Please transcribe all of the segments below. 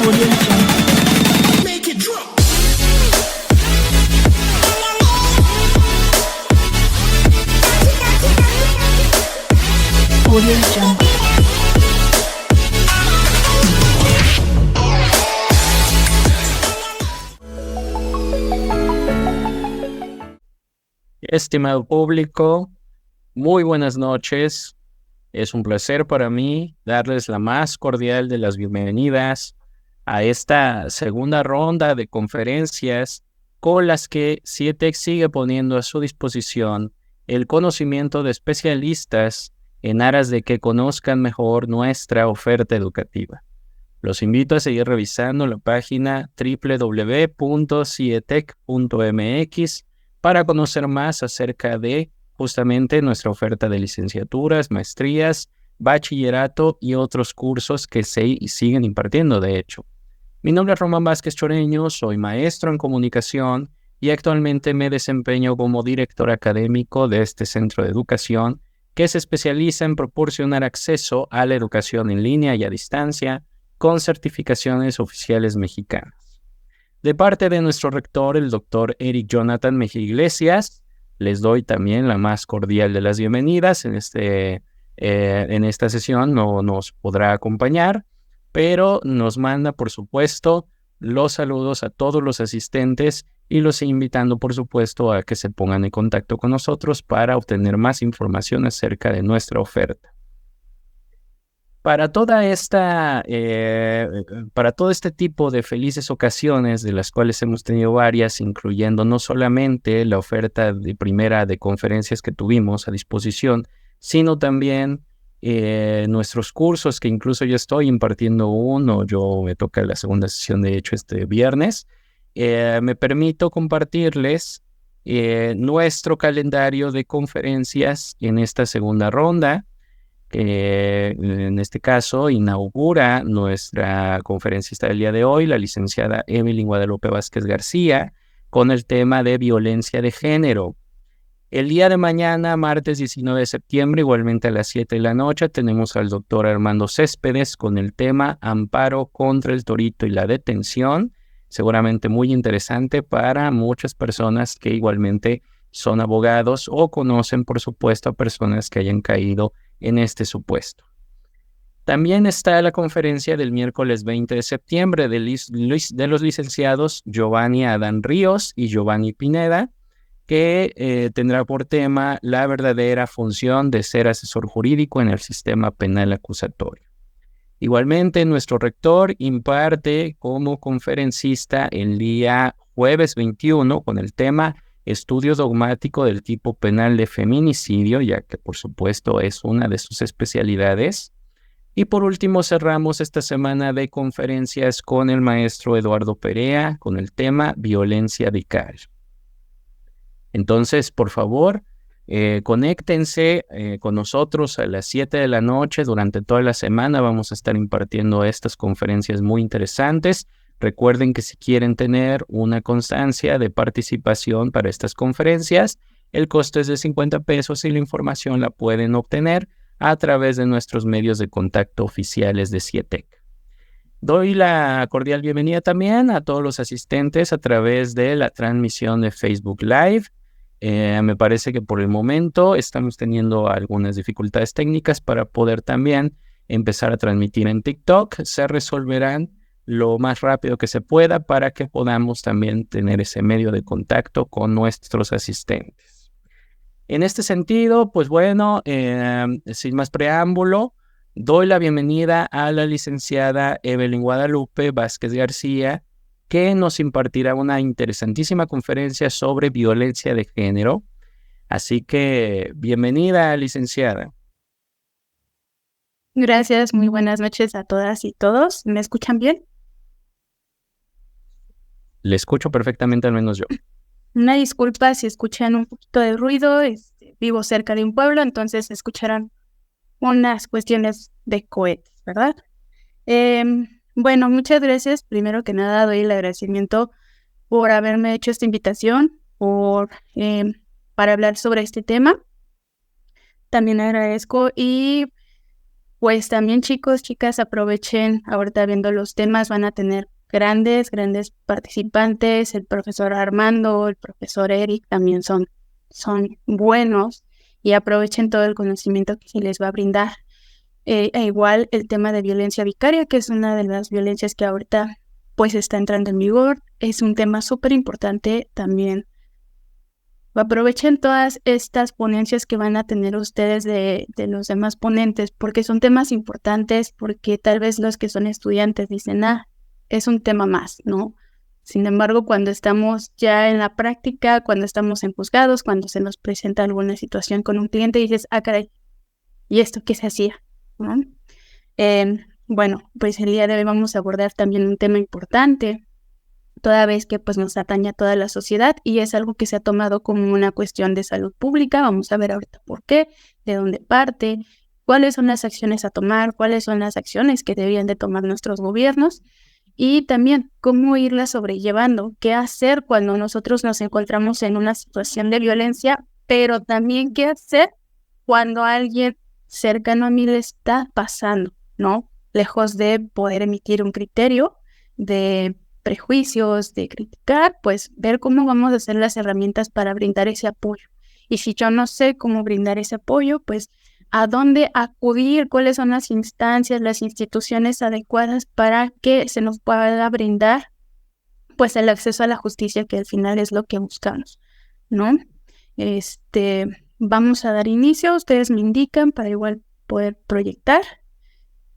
Audio Jungle. Audio Jungle. Estimado público, muy buenas noches. Es un placer para mí darles la más cordial de las bienvenidas a esta segunda ronda de conferencias con las que CIETEC sigue poniendo a su disposición el conocimiento de especialistas en aras de que conozcan mejor nuestra oferta educativa. Los invito a seguir revisando la página www.cietec.mx para conocer más acerca de justamente nuestra oferta de licenciaturas, maestrías, bachillerato y otros cursos que se siguen impartiendo, de hecho. Mi nombre es Román Vázquez Choreño, soy maestro en comunicación y actualmente me desempeño como director académico de este centro de educación que se especializa en proporcionar acceso a la educación en línea y a distancia con certificaciones oficiales mexicanas. De parte de nuestro rector, el doctor Eric Jonathan Mejía Iglesias, les doy también la más cordial de las bienvenidas. En esta sesión no nos podrá acompañar, pero nos manda, por supuesto, los saludos a todos los asistentes y los invitando, por supuesto, a que se pongan en contacto con nosotros para obtener más información acerca de nuestra oferta. Para todo este tipo de felices ocasiones, de las cuales hemos tenido varias, incluyendo no solamente la oferta de primera de conferencias que tuvimos a disposición, sino también nuestros cursos, que incluso yo estoy impartiendo uno, yo me toca la segunda sesión, de hecho, este viernes. Me permito compartirles nuestro calendario de conferencias en esta segunda ronda. En este caso inaugura nuestra conferencista del día de hoy, la licenciada Evelyn Guadalupe Vázquez García, con el tema de violencia de género. El día de mañana, martes 19 de septiembre, igualmente a las 7 de la noche, tenemos al doctor Armando Céspedes con el tema Amparo contra el Torito y la detención, seguramente muy interesante para muchas personas que igualmente son abogados o conocen, por supuesto, a personas que hayan caído en este supuesto. También está la conferencia del miércoles 20 de septiembre de los licenciados Giovanni Adán Ríos y Giovanni Pineda, que tendrá por tema la verdadera función de ser asesor jurídico en el sistema penal acusatorio. Igualmente, nuestro rector imparte como conferencista el día jueves 21 con el tema Estudio dogmático del tipo penal de feminicidio, ya que por supuesto es una de sus especialidades. Y por último cerramos esta semana de conferencias con el maestro Eduardo Perea con el tema Violencia vicaria. Entonces, por favor, conéctense con nosotros a las 7 de la noche. Durante toda la semana vamos a estar impartiendo estas conferencias muy interesantes. Recuerden que si quieren tener una constancia de participación para estas conferencias, el costo es de 50 pesos y la información la pueden obtener a través de nuestros medios de contacto oficiales de CIETEC. Doy la cordial bienvenida también a todos los asistentes a través de la transmisión de Facebook Live. Me parece que por el momento estamos teniendo algunas dificultades técnicas para poder también empezar a transmitir en TikTok. Se resolverán lo más rápido que se pueda para que podamos también tener ese medio de contacto con nuestros asistentes. En este sentido, pues bueno, sin más preámbulo, doy la bienvenida a la licenciada Evelyn Guadalupe Vázquez García, que nos impartirá una interesantísima conferencia sobre violencia de género. Así que, bienvenida, licenciada. Gracias, muy buenas noches a todas y todos. ¿Me escuchan bien? Le escucho perfectamente, al menos yo. Una disculpa si escuchan un poquito de ruido. Vivo cerca de un pueblo, entonces escucharán unas cuestiones de cohetes, ¿verdad? Bueno, muchas gracias. Primero que nada, doy el agradecimiento por haberme hecho esta invitación, para hablar sobre este tema. También agradezco y Pues también chicos, chicas, aprovechen, ahorita viendo los temas, van a tener grandes participantes, el profesor Armando, el profesor Eric también son buenos y aprovechen todo el conocimiento que se les va a brindar. E igual el tema de violencia vicaria, que es una de las violencias que ahorita pues está entrando en vigor, es un tema súper importante también. Aprovechen todas estas ponencias que van a tener ustedes de los demás ponentes, porque son temas importantes, porque tal vez los que son estudiantes dicen, es un tema más, ¿no? Sin embargo, cuando estamos ya en la práctica, cuando estamos en juzgados, cuando se nos presenta alguna situación con un cliente, dices, caray, ¿y esto qué se hacía? ¿No? Bueno, pues el día de hoy vamos a abordar también un tema importante, toda vez que pues nos atañe a toda la sociedad y es algo que se ha tomado como una cuestión de salud pública. Vamos a ver ahorita por qué, de dónde parte, cuáles son las acciones a tomar, cuáles son las acciones que deberían de tomar nuestros gobiernos y también cómo irlas sobrellevando, qué hacer cuando nosotros nos encontramos en una situación de violencia, pero también qué hacer cuando alguien cercano a mí le está pasando, ¿no? Lejos de poder emitir un criterio de prejuicios, de criticar, pues ver cómo vamos a hacer las herramientas para brindar ese apoyo. Y si yo no sé cómo brindar ese apoyo, pues a dónde acudir, cuáles son las instancias, las instituciones adecuadas para que se nos pueda brindar pues el acceso a la justicia, que al final es lo que buscamos, ¿no? Vamos a dar inicio, ustedes me indican para igual poder proyectar.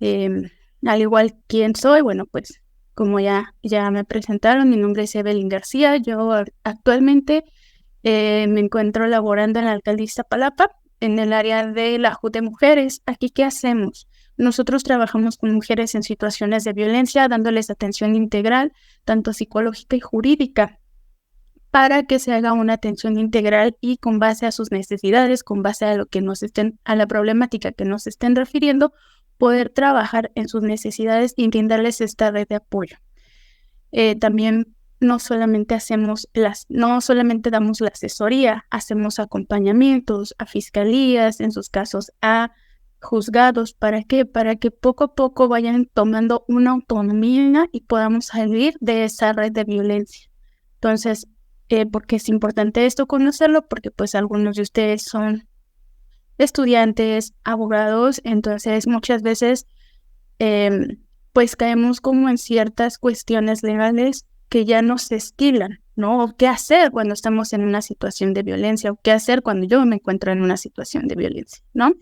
Al igual quién soy, bueno, pues como ya me presentaron, mi nombre es Evelyn García, yo actualmente me encuentro laborando en la alcaldía Iztapalapa, en el área de la JUT de mujeres. Aquí, ¿qué hacemos? Nosotros trabajamos con mujeres en situaciones de violencia, dándoles atención integral, tanto psicológica y jurídica, para que se haga una atención integral y con base a sus necesidades, con base a lo que a la problemática que nos estén refiriendo, poder trabajar en sus necesidades y brindarles esta red de apoyo. También no solamente damos la asesoría, hacemos acompañamientos a fiscalías, en sus casos a juzgados. ¿Para qué? Para que poco a poco vayan tomando una autonomía y podamos salir de esa red de violencia. Entonces, porque es importante esto conocerlo, porque pues algunos de ustedes son estudiantes, abogados, entonces muchas veces pues caemos como en ciertas cuestiones legales que ya nos estilan, ¿no? O qué hacer cuando estamos en una situación de violencia, o qué hacer cuando yo me encuentro en una situación de violencia, ¿no?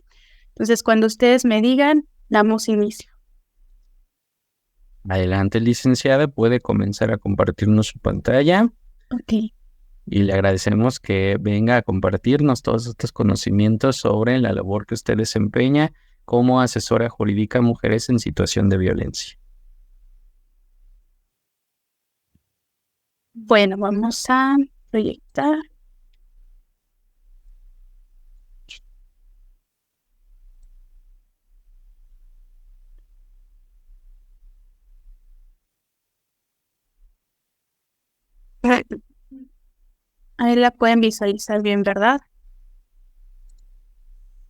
Entonces, cuando ustedes me digan, damos inicio. Adelante, licenciada, puede comenzar a compartirnos su pantalla. Ok. Y le agradecemos que venga a compartirnos todos estos conocimientos sobre la labor que usted desempeña como asesora jurídica a mujeres en situación de violencia. Bueno, vamos a proyectar. Ahí la pueden visualizar bien, ¿verdad?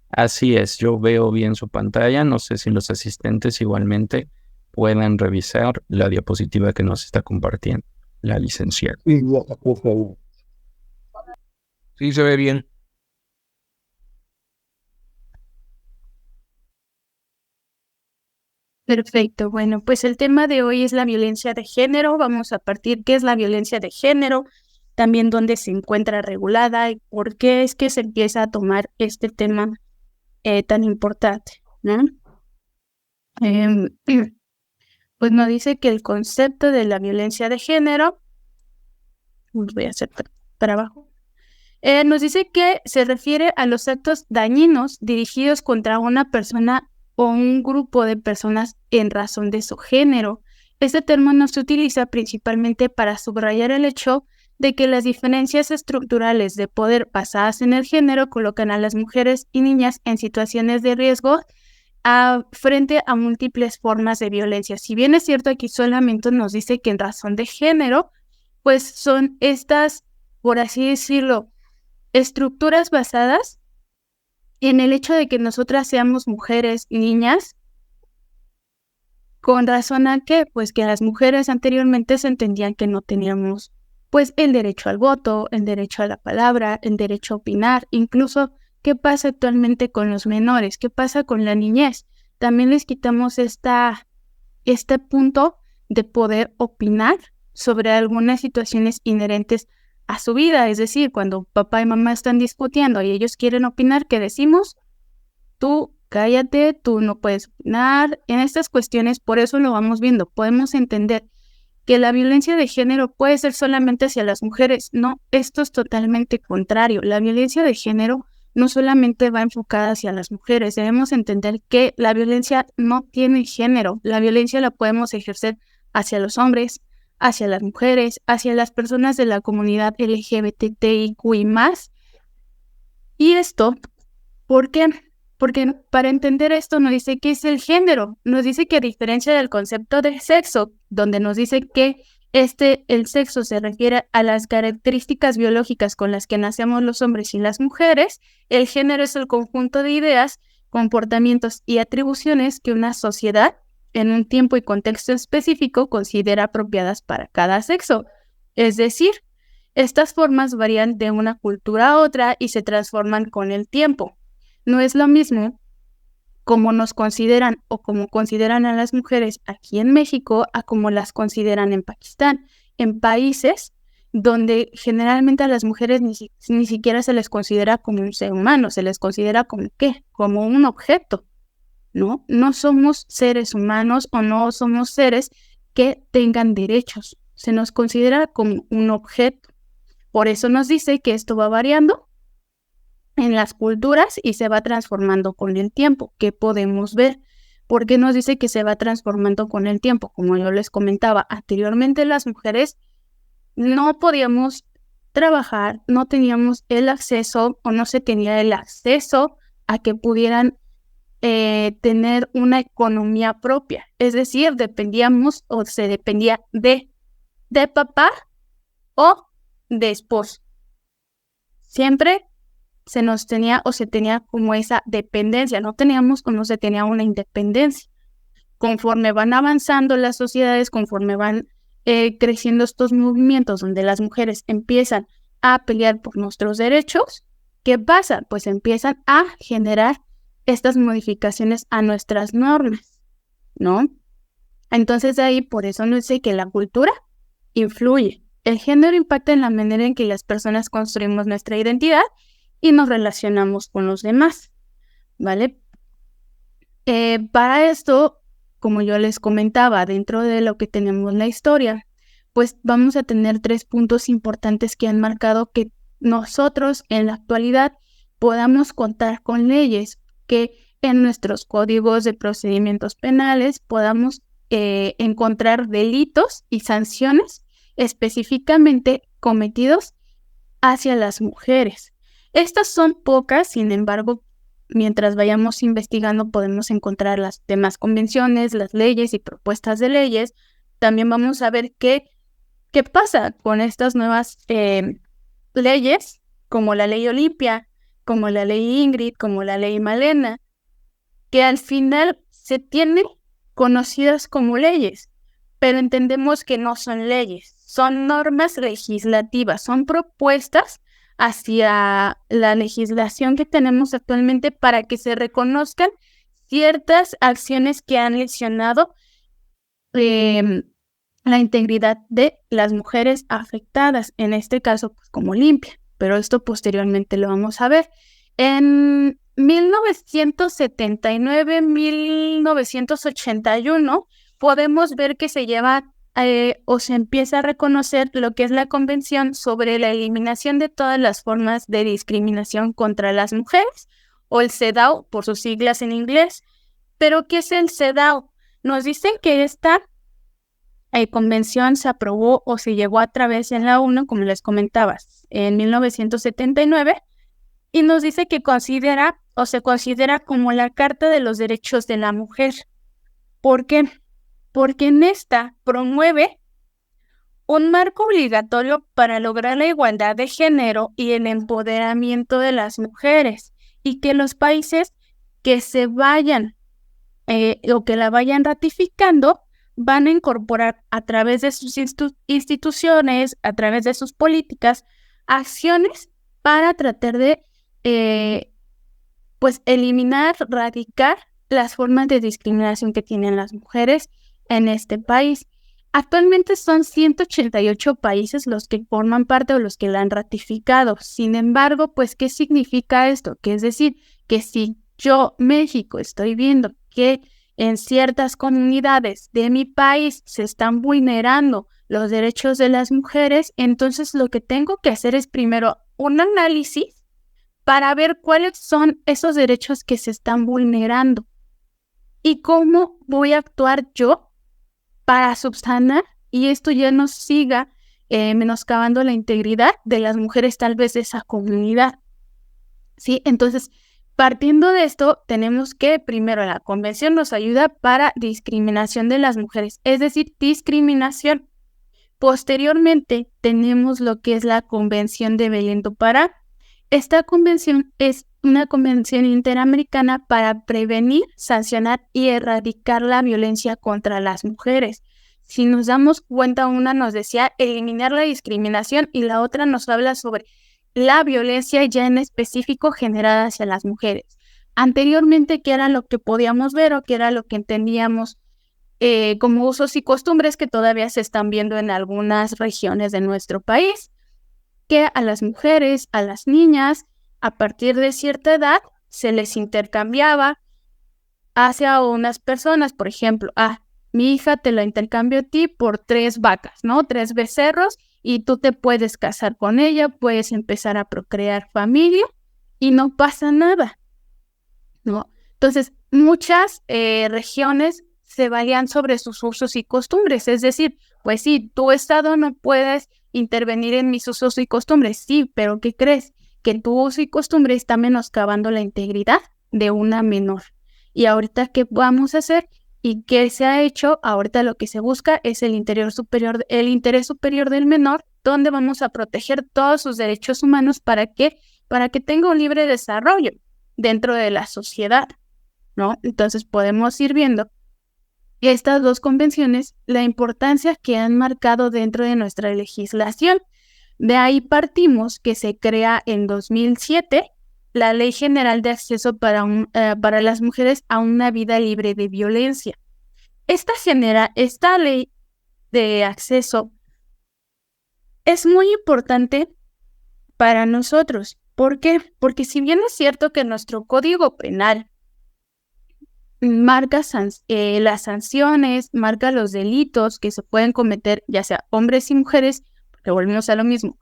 Así es, yo veo bien su pantalla. No sé si los asistentes igualmente puedan revisar la diapositiva que nos está compartiendo la licenciada. Sí, se ve bien. Perfecto. Bueno, pues el tema de hoy es la violencia de género. Vamos a partir qué es la violencia de género, también dónde se encuentra regulada y por qué es que se empieza a tomar este tema tan importante, ¿no? Pues nos dice que el concepto de la violencia de género, voy a hacer para abajo, nos dice que se refiere a los actos dañinos dirigidos contra una persona o un grupo de personas en razón de su género. Este término se utiliza principalmente para subrayar el hecho de que las diferencias estructurales de poder basadas en el género colocan a las mujeres y niñas en situaciones de riesgo frente a múltiples formas de violencia. Si bien es cierto, aquí solamente nos dice que en razón de género, pues son estas, por así decirlo, estructuras basadas en el hecho de que nosotras seamos mujeres y niñas con razón a que, pues que las mujeres anteriormente se entendían que no teníamos, pues el derecho al voto, el derecho a la palabra, el derecho a opinar, incluso qué pasa actualmente con los menores, qué pasa con la niñez. También les quitamos este punto de poder opinar sobre algunas situaciones inherentes a su vida. Es decir, cuando papá y mamá están discutiendo y ellos quieren opinar, ¿qué decimos? Tú cállate, tú no puedes opinar. En estas cuestiones, por eso lo vamos viendo, podemos entender que la violencia de género puede ser solamente hacia las mujeres. No, esto es totalmente contrario. La violencia de género no solamente va enfocada hacia las mujeres. Debemos entender que la violencia no tiene género. La violencia la podemos ejercer hacia los hombres, hacia las mujeres, hacia las personas de la comunidad LGBTIQI+. Y esto, ¿por qué? Porque para entender esto nos dice qué es el género. Nos dice que a diferencia del concepto de sexo, donde nos dice que el sexo se refiere a las características biológicas con las que nacemos los hombres y las mujeres, el género es el conjunto de ideas, comportamientos y atribuciones que una sociedad, en un tiempo y contexto específico, considera apropiadas para cada sexo. Es decir, estas formas varían de una cultura a otra y se transforman con el tiempo. No es lo mismo como nos consideran o como consideran a las mujeres aquí en México a como las consideran en Pakistán, en países donde generalmente a las mujeres ni siquiera se les considera como un ser humano, se les considera como ¿qué? Como un objeto, ¿no? No somos seres humanos o no somos seres que tengan derechos, se nos considera como un objeto. Por eso nos dice que esto va variando en las culturas y se va transformando con el tiempo. ¿Qué podemos ver? ¿Por qué nos dice que se va transformando con el tiempo? Como yo les comentaba anteriormente, las mujeres no podíamos trabajar, no teníamos el acceso o no se tenía el acceso a que pudieran tener una economía propia. Es decir, dependíamos o se dependía de papá o de esposo. Siempre se nos tenía o se tenía como esa dependencia, no teníamos o no se tenía una independencia. Conforme van avanzando las sociedades, conforme van creciendo estos movimientos donde las mujeres empiezan a pelear por nuestros derechos, ¿qué pasa? Pues empiezan a generar estas modificaciones a nuestras normas, ¿no? Entonces ahí por eso nos dice que la cultura influye. El género impacta en la manera en que las personas construimos nuestra identidad y nos relacionamos con los demás, ¿vale? Para esto, como yo les comentaba, dentro de lo que tenemos la historia, pues vamos a tener 3 puntos importantes que han marcado que nosotros en la actualidad podamos contar con leyes, que en nuestros códigos de procedimientos penales podamos encontrar delitos y sanciones específicamente cometidos hacia las mujeres. Estas son pocas, sin embargo, mientras vayamos investigando podemos encontrar las demás convenciones, las leyes y propuestas de leyes. También vamos a ver qué pasa con estas nuevas leyes, como la ley Olimpia, como la ley Ingrid, como la ley Malena, que al final se tienen conocidas como leyes, pero entendemos que no son leyes, son normas legislativas, son propuestas hacia la legislación que tenemos actualmente para que se reconozcan ciertas acciones que han lesionado la integridad de las mujeres afectadas, en este caso pues, como Olimpia, pero esto posteriormente lo vamos a ver. En 1979-1981 podemos ver que se lleva o se empieza a reconocer lo que es la Convención sobre la Eliminación de todas las formas de discriminación contra las mujeres, o el CEDAW por sus siglas en inglés. ¿Pero qué es el CEDAW? Nos dicen que esta convención se aprobó o se llevó a través en la ONU, como les comentaba, en 1979, y nos dice que considera o se considera como la Carta de los Derechos de la Mujer. ¿Por qué? Porque en esta promueve un marco obligatorio para lograr la igualdad de género y el empoderamiento de las mujeres, y que los países que se vayan o que la vayan ratificando, van a incorporar a través de sus instituciones, a través de sus políticas, acciones para tratar de pues eliminar, radicar las formas de discriminación que tienen las mujeres en este país. Actualmente son 188 países los que forman parte o los que la han ratificado. Sin embargo, pues, ¿qué significa esto? Que es decir, que si yo, México, estoy viendo que en ciertas comunidades de mi país se están vulnerando los derechos de las mujeres, entonces lo que tengo que hacer es primero un análisis para ver cuáles son esos derechos que se están vulnerando y cómo voy a actuar yo para subsanar y esto ya no siga menoscabando la integridad de las mujeres tal vez de esa comunidad, ¿sí? Entonces, partiendo de esto, tenemos que primero la convención nos ayuda para discriminación de las mujeres, es decir, discriminación. Posteriormente, tenemos lo que es la Convención de Belén do Pará. Esta convención es una convención interamericana para prevenir, sancionar y erradicar la violencia contra las mujeres. Si nos damos cuenta, una nos decía eliminar la discriminación y la otra nos habla sobre la violencia ya en específico generada hacia las mujeres. Anteriormente, ¿qué era lo que podíamos ver o qué era lo que entendíamos como usos y costumbres que todavía se están viendo en algunas regiones de nuestro país? Que a las mujeres, a las niñas, a partir de cierta edad, se les intercambiaba hacia unas personas, por ejemplo, mi hija te la intercambio a ti por 3 vacas, ¿no? 3 becerros y tú te puedes casar con ella, puedes empezar a procrear familia y no pasa nada, ¿no? Entonces, muchas regiones se valían sobre sus usos y costumbres, es decir, pues sí, tu estado no puedes intervenir en mis usos y costumbres, sí, pero ¿qué crees? Que tu uso y costumbre está menoscabando la integridad de una menor. Y ahorita, ¿qué vamos a hacer? ¿Y qué se ha hecho? Ahorita lo que se busca es el interés superior del menor, donde vamos a proteger todos sus derechos humanos para que tenga un libre desarrollo dentro de la sociedad, ¿no? Entonces podemos ir viendo estas 2 convenciones, la importancia que han marcado dentro de nuestra legislación. De ahí partimos que se crea en 2007 la Ley General de Acceso para las mujeres a una vida libre de violencia. Esta ley de acceso es muy importante para nosotros. ¿Por qué? Porque si bien es cierto que nuestro Código Penal marca las sanciones, marca los delitos que se pueden cometer, ya sea hombres y mujeres, porque volvemos a lo mismo,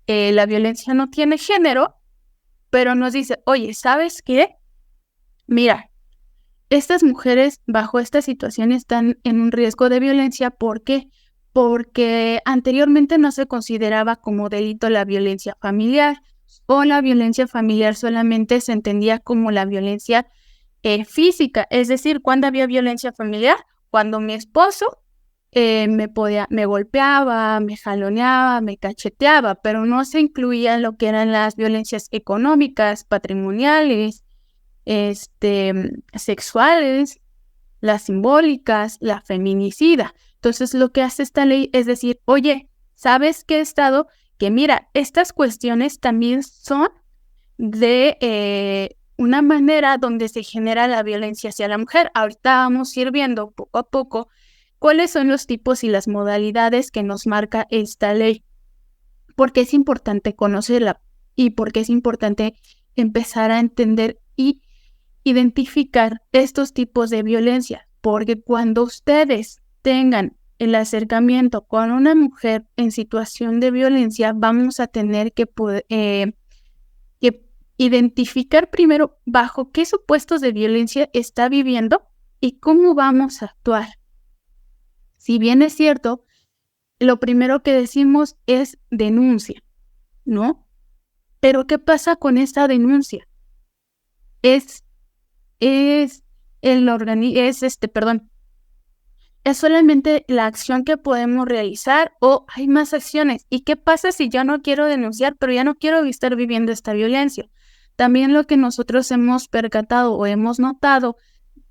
la violencia no tiene género, pero nos dice, oye, ¿sabes qué? Mira, estas mujeres bajo esta situación están en un riesgo de violencia. ¿Por qué? Porque anteriormente no se consideraba como delito la violencia familiar, o la violencia familiar solamente se entendía como la violencia física, es decir, ¿cuándo había violencia familiar? Cuando mi esposo me golpeaba, me jaloneaba, me cacheteaba, pero no se incluía lo que eran las violencias económicas, patrimoniales, sexuales, las simbólicas, la feminicida. Entonces, lo que hace esta ley es decir, oye, ¿sabes qué, Estado? Que mira, estas cuestiones también son de una manera donde se genera la violencia hacia la mujer. Ahorita vamos a ir viendo poco a poco cuáles son los tipos y las modalidades que nos marca esta ley. Porque es importante conocerla y porque es importante empezar a entender y identificar estos tipos de violencia. Porque cuando ustedes tengan el acercamiento con una mujer en situación de violencia, vamos a tener que identificar primero bajo qué supuestos de violencia está viviendo y cómo vamos a actuar. Si bien es cierto, lo primero que decimos es denuncia, ¿no? Pero ¿qué pasa con esta denuncia? Es solamente la acción que podemos realizar o hay más acciones. ¿Y qué pasa si yo no quiero denunciar, pero ya no quiero estar viviendo esta violencia? También lo que nosotros hemos percatado o hemos notado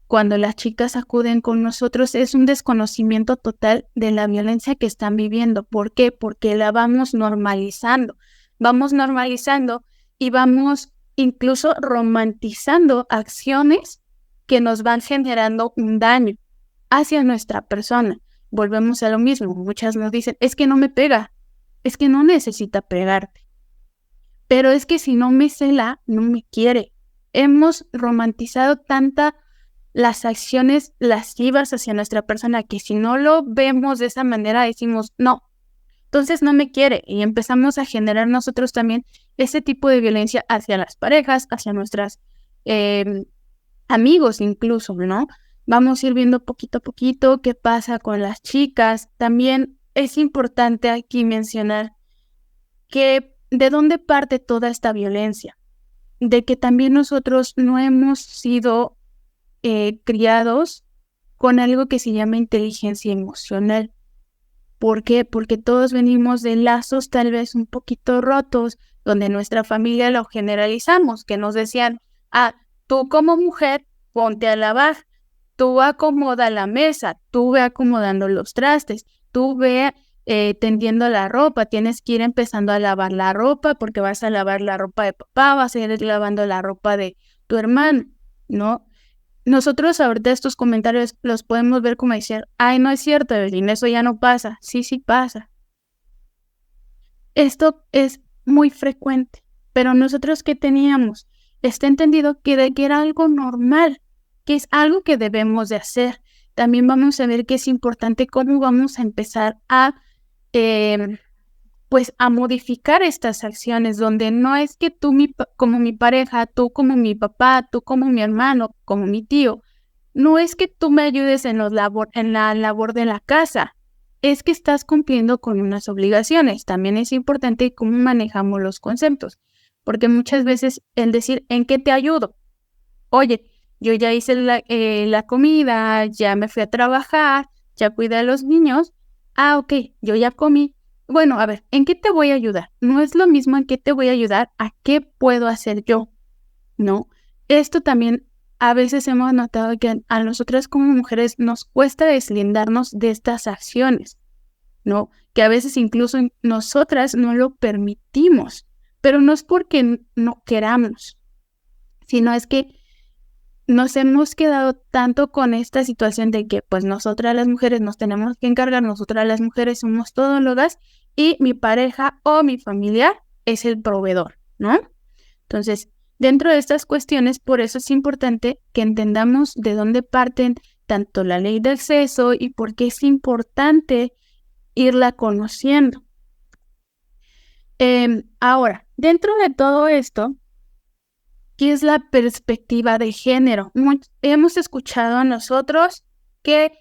cuando las chicas acuden con nosotros es un desconocimiento total de la violencia que están viviendo. ¿Por qué? Porque la vamos normalizando y vamos incluso romantizando acciones que nos van generando un daño hacia nuestra persona. Volvemos a lo mismo. Muchas nos dicen, es que no me pega, es que no necesita pegarte, pero es que si no me cela, no me quiere. Hemos romantizado las acciones lascivas hacia nuestra persona que si no lo vemos de esa manera decimos, no, entonces no me quiere, y empezamos a generar nosotros también ese tipo de violencia hacia las parejas, hacia nuestras amigos incluso, ¿no? Vamos a ir viendo poquito a poquito qué pasa con las chicas. También es importante aquí mencionar que de dónde parte toda esta violencia, de que también nosotros no hemos sido criados con algo que se llama inteligencia emocional. ¿Por qué? Porque todos venimos de lazos tal vez un poquito rotos, donde nuestra familia lo generalizamos, que nos decían, tú como mujer, ponte a lavar, tú acomoda la mesa, tú ve acomodando los trastes, tú ve tendiendo la ropa, tienes que ir empezando a lavar la ropa porque vas a lavar la ropa de papá, vas a ir lavando la ropa de tu hermano, ¿no? Nosotros ahorita estos comentarios los podemos ver como decir, ay, no es cierto, Evelyn, eso ya no pasa. Sí, sí pasa. Esto es muy frecuente, pero nosotros ¿qué teníamos? Está entendido que era algo normal, que es algo que debemos de hacer. También vamos a ver que es importante cómo vamos a empezar a modificar estas acciones, donde no es que tú como mi pareja, tú como mi papá, tú como mi hermano, como mi tío, no es que tú me ayudes en la labor de la casa, es que estás cumpliendo con unas obligaciones. También es importante cómo manejamos los conceptos, porque muchas veces el decir, ¿en qué te ayudo? Oye, yo ya hice la comida, ya me fui a trabajar, ya cuidé a los niños, ok, yo ya comí. Bueno, a ver, ¿en qué te voy a ayudar? No es lo mismo en qué te voy a ayudar a qué puedo hacer yo, ¿no? Esto también a veces hemos notado que a nosotras como mujeres nos cuesta deslindarnos de estas acciones, ¿no? Que a veces incluso nosotras no lo permitimos, pero no es porque no queramos, sino es que nos hemos quedado tanto con esta situación de que pues nosotras las mujeres nos tenemos que encargar, nosotras las mujeres somos todólogas y mi pareja o mi familiar es el proveedor, ¿no? Entonces, dentro de estas cuestiones, por eso es importante que entendamos de dónde parten tanto la ley del sexo y por qué es importante irla conociendo. Ahora, dentro de todo esto, ¿qué es la perspectiva de género? Hemos escuchado a nosotros que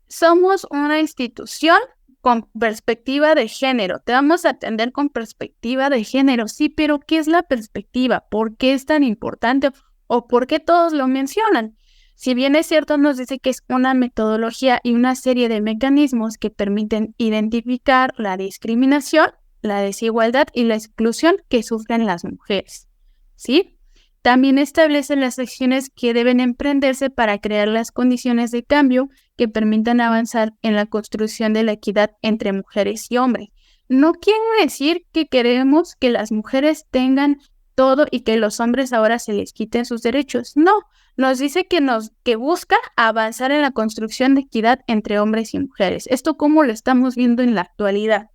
somos una institución con perspectiva de género. Te vamos a atender con perspectiva de género, sí, pero ¿qué es la perspectiva? ¿Por qué es tan importante? ¿O por qué todos lo mencionan? Si bien es cierto, nos dice que es una metodología y una serie de mecanismos que permiten identificar la discriminación, la desigualdad y la exclusión que sufren las mujeres, ¿sí? También establece las acciones que deben emprenderse para crear las condiciones de cambio que permitan avanzar en la construcción de la equidad entre mujeres y hombres. No quiere decir que queremos que las mujeres tengan todo y que los hombres ahora se les quiten sus derechos. No, nos dice que busca avanzar en la construcción de equidad entre hombres y mujeres. ¿Esto cómo lo estamos viendo en la actualidad?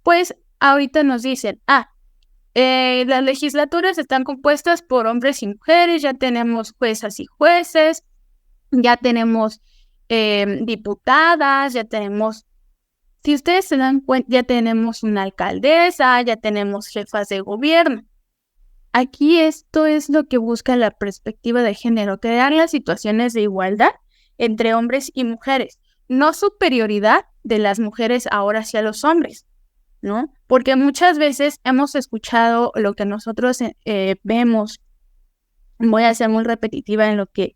Pues ahorita nos dicen, las legislaturas están compuestas por hombres y mujeres, ya tenemos juezas y jueces, ya tenemos diputadas, ya tenemos, si ustedes se dan cuenta, ya tenemos una alcaldesa, ya tenemos jefas de gobierno. Aquí esto es lo que busca la perspectiva de género, crear las situaciones de igualdad entre hombres y mujeres, no superioridad de las mujeres ahora hacia los hombres, ¿no? Porque muchas veces hemos escuchado lo que nosotros vemos, voy a ser muy repetitiva en lo que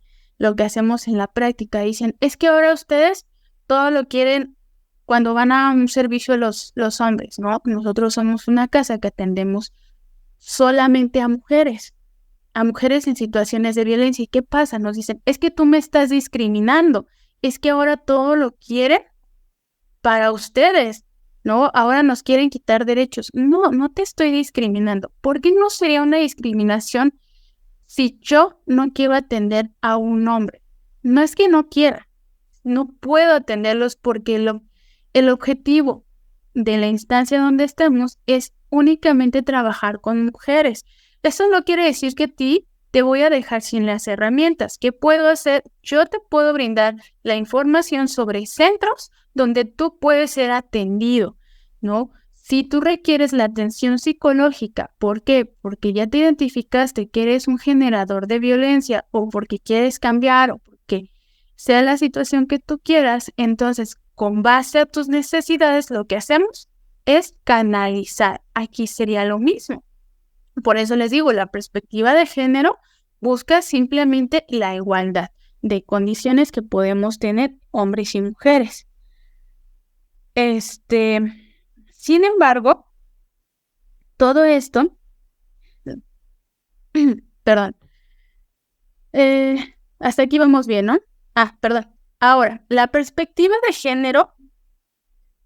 hacemos en la práctica, dicen, es que ahora ustedes todo lo quieren cuando van a un servicio los hombres, ¿no? Nosotros somos una casa que atendemos solamente a mujeres. a mujeres en situaciones de violencia. ¿Y qué pasa? Nos dicen, es que tú me estás discriminando, es que ahora todo lo quieren para ustedes, ¿no? Ahora nos quieren quitar derechos. No, no te estoy discriminando. ¿Por qué no sería una discriminación si yo no quiero atender a un hombre? No es que no quiera, no puedo atenderlos porque el objetivo de la instancia donde estamos es únicamente trabajar con mujeres. Eso no quiere decir que a ti te voy a dejar sin las herramientas. ¿Qué puedo hacer? Yo te puedo brindar la información sobre centros donde tú puedes ser atendido, ¿no? Si tú requieres la atención psicológica, ¿por qué? Porque ya te identificaste que eres un generador de violencia o porque quieres cambiar o porque sea la situación que tú quieras, entonces con base a tus necesidades lo que hacemos es canalizar. Aquí sería lo mismo. Por eso les digo, la perspectiva de género busca simplemente la igualdad de condiciones que podemos tener hombres y mujeres. Sin embargo, todo esto, perdón, hasta aquí vamos bien, ¿no? Perdón. Ahora, la perspectiva de género,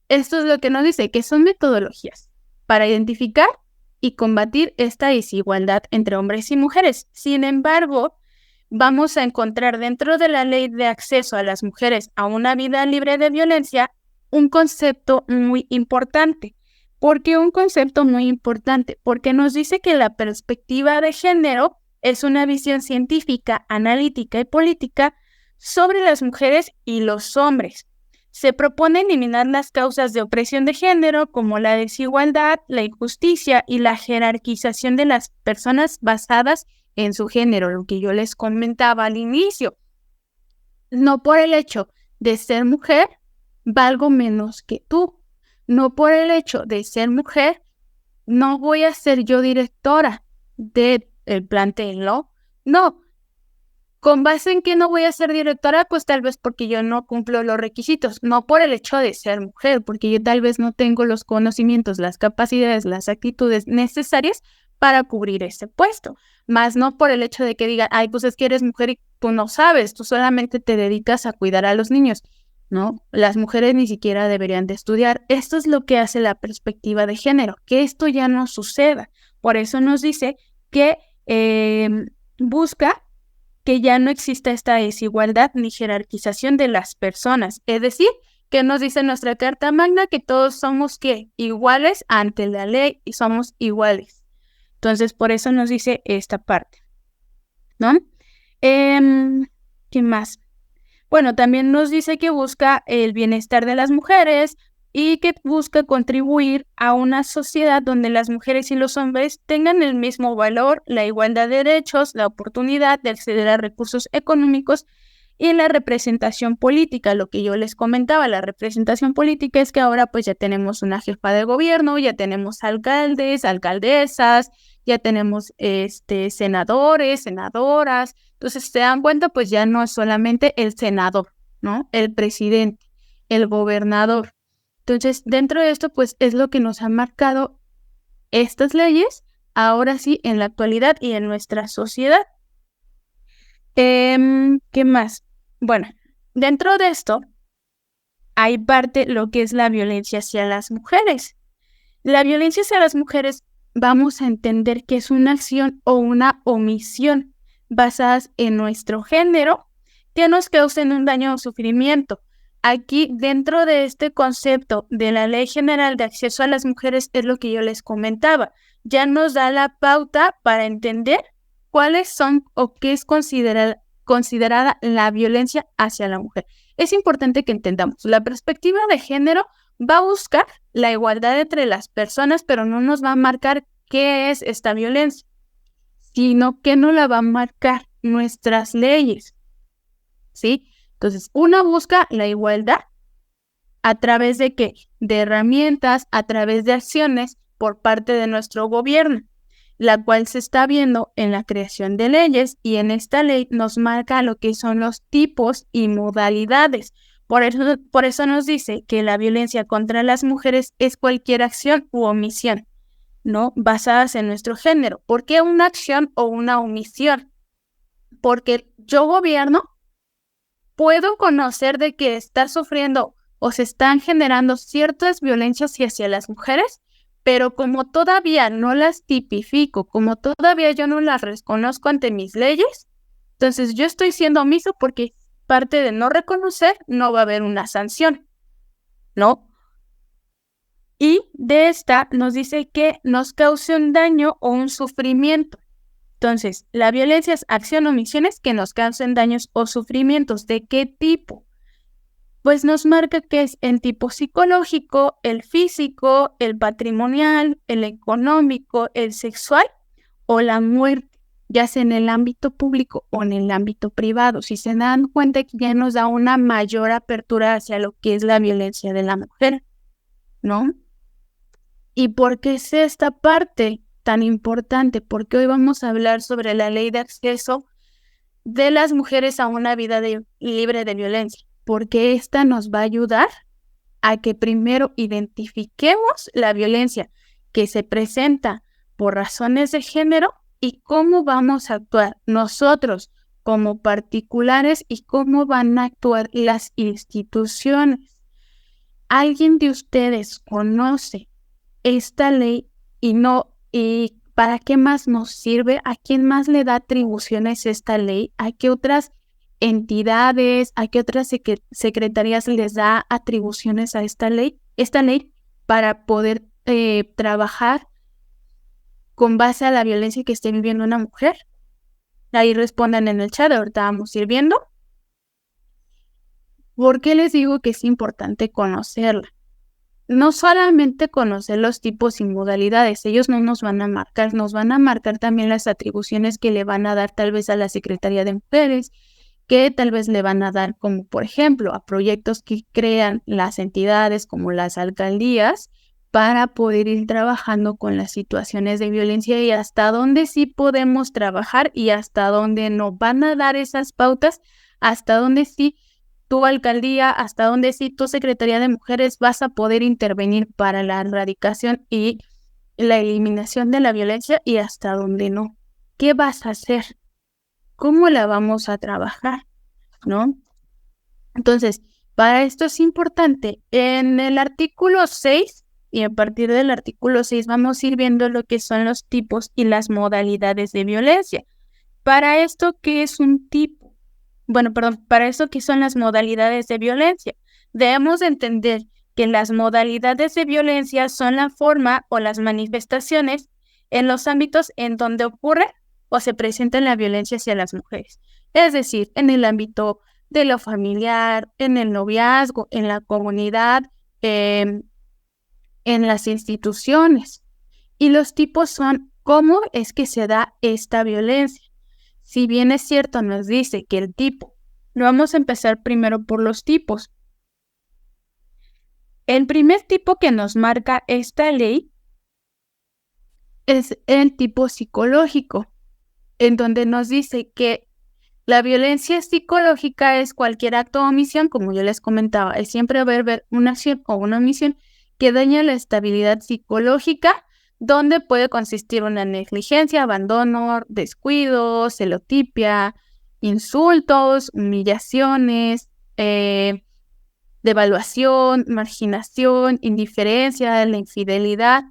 esto es lo que nos dice, que son metodologías para identificar y combatir esta desigualdad entre hombres y mujeres. Sin embargo, vamos a encontrar dentro de la ley de acceso a las mujeres a una vida libre de violencia un concepto muy importante. ¿Por qué un concepto muy importante? Porque nos dice que la perspectiva de género es una visión científica, analítica y política sobre las mujeres y los hombres. Se propone eliminar las causas de opresión de género como la desigualdad, la injusticia y la jerarquización de las personas basadas en su género, lo que yo les comentaba al inicio. No por el hecho de ser mujer, valgo menos que tú. No por el hecho de ser mujer, no voy a ser yo directora del plantel, ¿no? No. ¿Con base en que no voy a ser directora? Pues tal vez porque yo no cumplo los requisitos, no por el hecho de ser mujer, porque yo tal vez no tengo los conocimientos, las capacidades, las actitudes necesarias para cubrir ese puesto, más no por el hecho de que digan, ay, pues es que eres mujer y tú no sabes, tú solamente te dedicas a cuidar a los niños, ¿no? Las mujeres ni siquiera deberían de estudiar. Esto es lo que hace la perspectiva de género, que esto ya no suceda. Por eso nos dice que busca que ya no exista esta desigualdad ni jerarquización de las personas. Es decir, que nos dice nuestra Carta Magna que todos somos ¿qué? Iguales ante la ley y somos iguales. Entonces, por eso nos dice esta parte, ¿no? ¿Qué más? Bueno, también nos dice que busca el bienestar de las mujeres y que busca contribuir a una sociedad donde las mujeres y los hombres tengan el mismo valor, la igualdad de derechos, la oportunidad de acceder a recursos económicos y la representación política. Lo que yo les comentaba, la representación política es que ahora pues ya tenemos una jefa de gobierno, ya tenemos alcaldes, alcaldesas, ya tenemos senadores, senadoras. Entonces, se dan cuenta, pues ya no es solamente el senador, ¿no? El presidente, el gobernador. Entonces, dentro de esto, pues es lo que nos han marcado estas leyes, ahora sí, en la actualidad y en nuestra sociedad. ¿Qué más? Bueno, dentro de esto hay parte lo que es la violencia hacia las mujeres. La violencia hacia las mujeres vamos a entender que es una acción o una omisión basadas en nuestro género que nos causen un daño o sufrimiento. Aquí, dentro de este concepto de la Ley General de Acceso a las Mujeres, es lo que yo les comentaba. Ya nos da la pauta para entender cuáles son o qué es considerada la violencia hacia la mujer. Es importante que entendamos, la perspectiva de género va a buscar la igualdad entre las personas, pero no nos va a marcar qué es esta violencia, sino que no la va a marcar nuestras leyes, ¿sí? Entonces, una busca la igualdad a través de ¿qué? De herramientas, a través de acciones por parte de nuestro gobierno, la cual se está viendo en la creación de leyes y en esta ley nos marca lo que son los tipos y modalidades. Por eso nos dice que la violencia contra las mujeres es cualquier acción u omisión ¿no? Basadas en nuestro género. ¿Por qué una acción o una omisión? Porque yo gobierno, puedo conocer de que está sufriendo o se están generando ciertas violencias hacia las mujeres, pero como todavía no las tipifico, como todavía yo no las reconozco ante mis leyes, entonces yo estoy siendo omiso porque parte de no reconocer no va a haber una sanción, ¿no? Y de esta nos dice que nos cause un daño o un sufrimiento. Entonces, la violencia es acción o omisiones que nos causen daños o sufrimientos. ¿De qué tipo? Pues nos marca que es el tipo psicológico, el físico, el patrimonial, el económico, el sexual o la muerte, ya sea en el ámbito público o en el ámbito privado. Si se dan cuenta que ya nos da una mayor apertura hacia lo que es la violencia de la mujer, ¿no? ¿Y por qué es esta parte tan importante? Porque hoy vamos a hablar sobre la ley de acceso de las mujeres a una vida libre de violencia, porque esta nos va a ayudar a que primero identifiquemos la violencia que se presenta por razones de género y cómo vamos a actuar nosotros como particulares y cómo van a actuar las instituciones. ¿Alguien de ustedes conoce esta ley y para qué más nos sirve? ¿A quién más le da atribuciones esta ley? ¿A qué otras entidades, a qué otras secretarías les da atribuciones a esta ley? Esta ley para poder trabajar con base a la violencia que esté viviendo una mujer. Ahí respondan en el chat, ahorita vamos a ir viendo. ¿Por qué les digo que es importante conocerla? No solamente conocer los tipos y modalidades, ellos no nos van a marcar, nos van a marcar también las atribuciones que le van a dar tal vez a la Secretaría de Mujeres, que tal vez le van a dar como por ejemplo a proyectos que crean las entidades como las alcaldías para poder ir trabajando con las situaciones de violencia y hasta dónde sí podemos trabajar y hasta dónde no. Van a dar esas pautas, hasta dónde sí tu alcaldía, hasta donde sí tu Secretaría de Mujeres vas a poder intervenir para la erradicación y la eliminación de la violencia y hasta donde no. ¿Qué vas a hacer? ¿Cómo la vamos a trabajar? ¿No? Entonces, para esto es importante. En el artículo 6 y a partir del artículo 6 vamos a ir viendo lo que son los tipos y las modalidades de violencia. Para esto, ¿qué es un tipo? Para eso, ¿qué son las modalidades de violencia? Debemos entender que las modalidades de violencia son la forma o las manifestaciones en los ámbitos en donde ocurre o se presenta la violencia hacia las mujeres. Es decir, en el ámbito de lo familiar, en el noviazgo, en la comunidad, en las instituciones. Y los tipos son cómo es que se da esta violencia. Si bien es cierto, nos dice que el tipo, vamos a empezar primero por los tipos. El primer tipo que nos marca esta ley es el tipo psicológico, en donde nos dice que la violencia psicológica es cualquier acto o omisión, como yo les comentaba, es siempre haber una acción o una omisión que daña la estabilidad psicológica, donde puede consistir una negligencia, abandono, descuido, celotipia, insultos, humillaciones, devaluación, marginación, indiferencia, la infidelidad,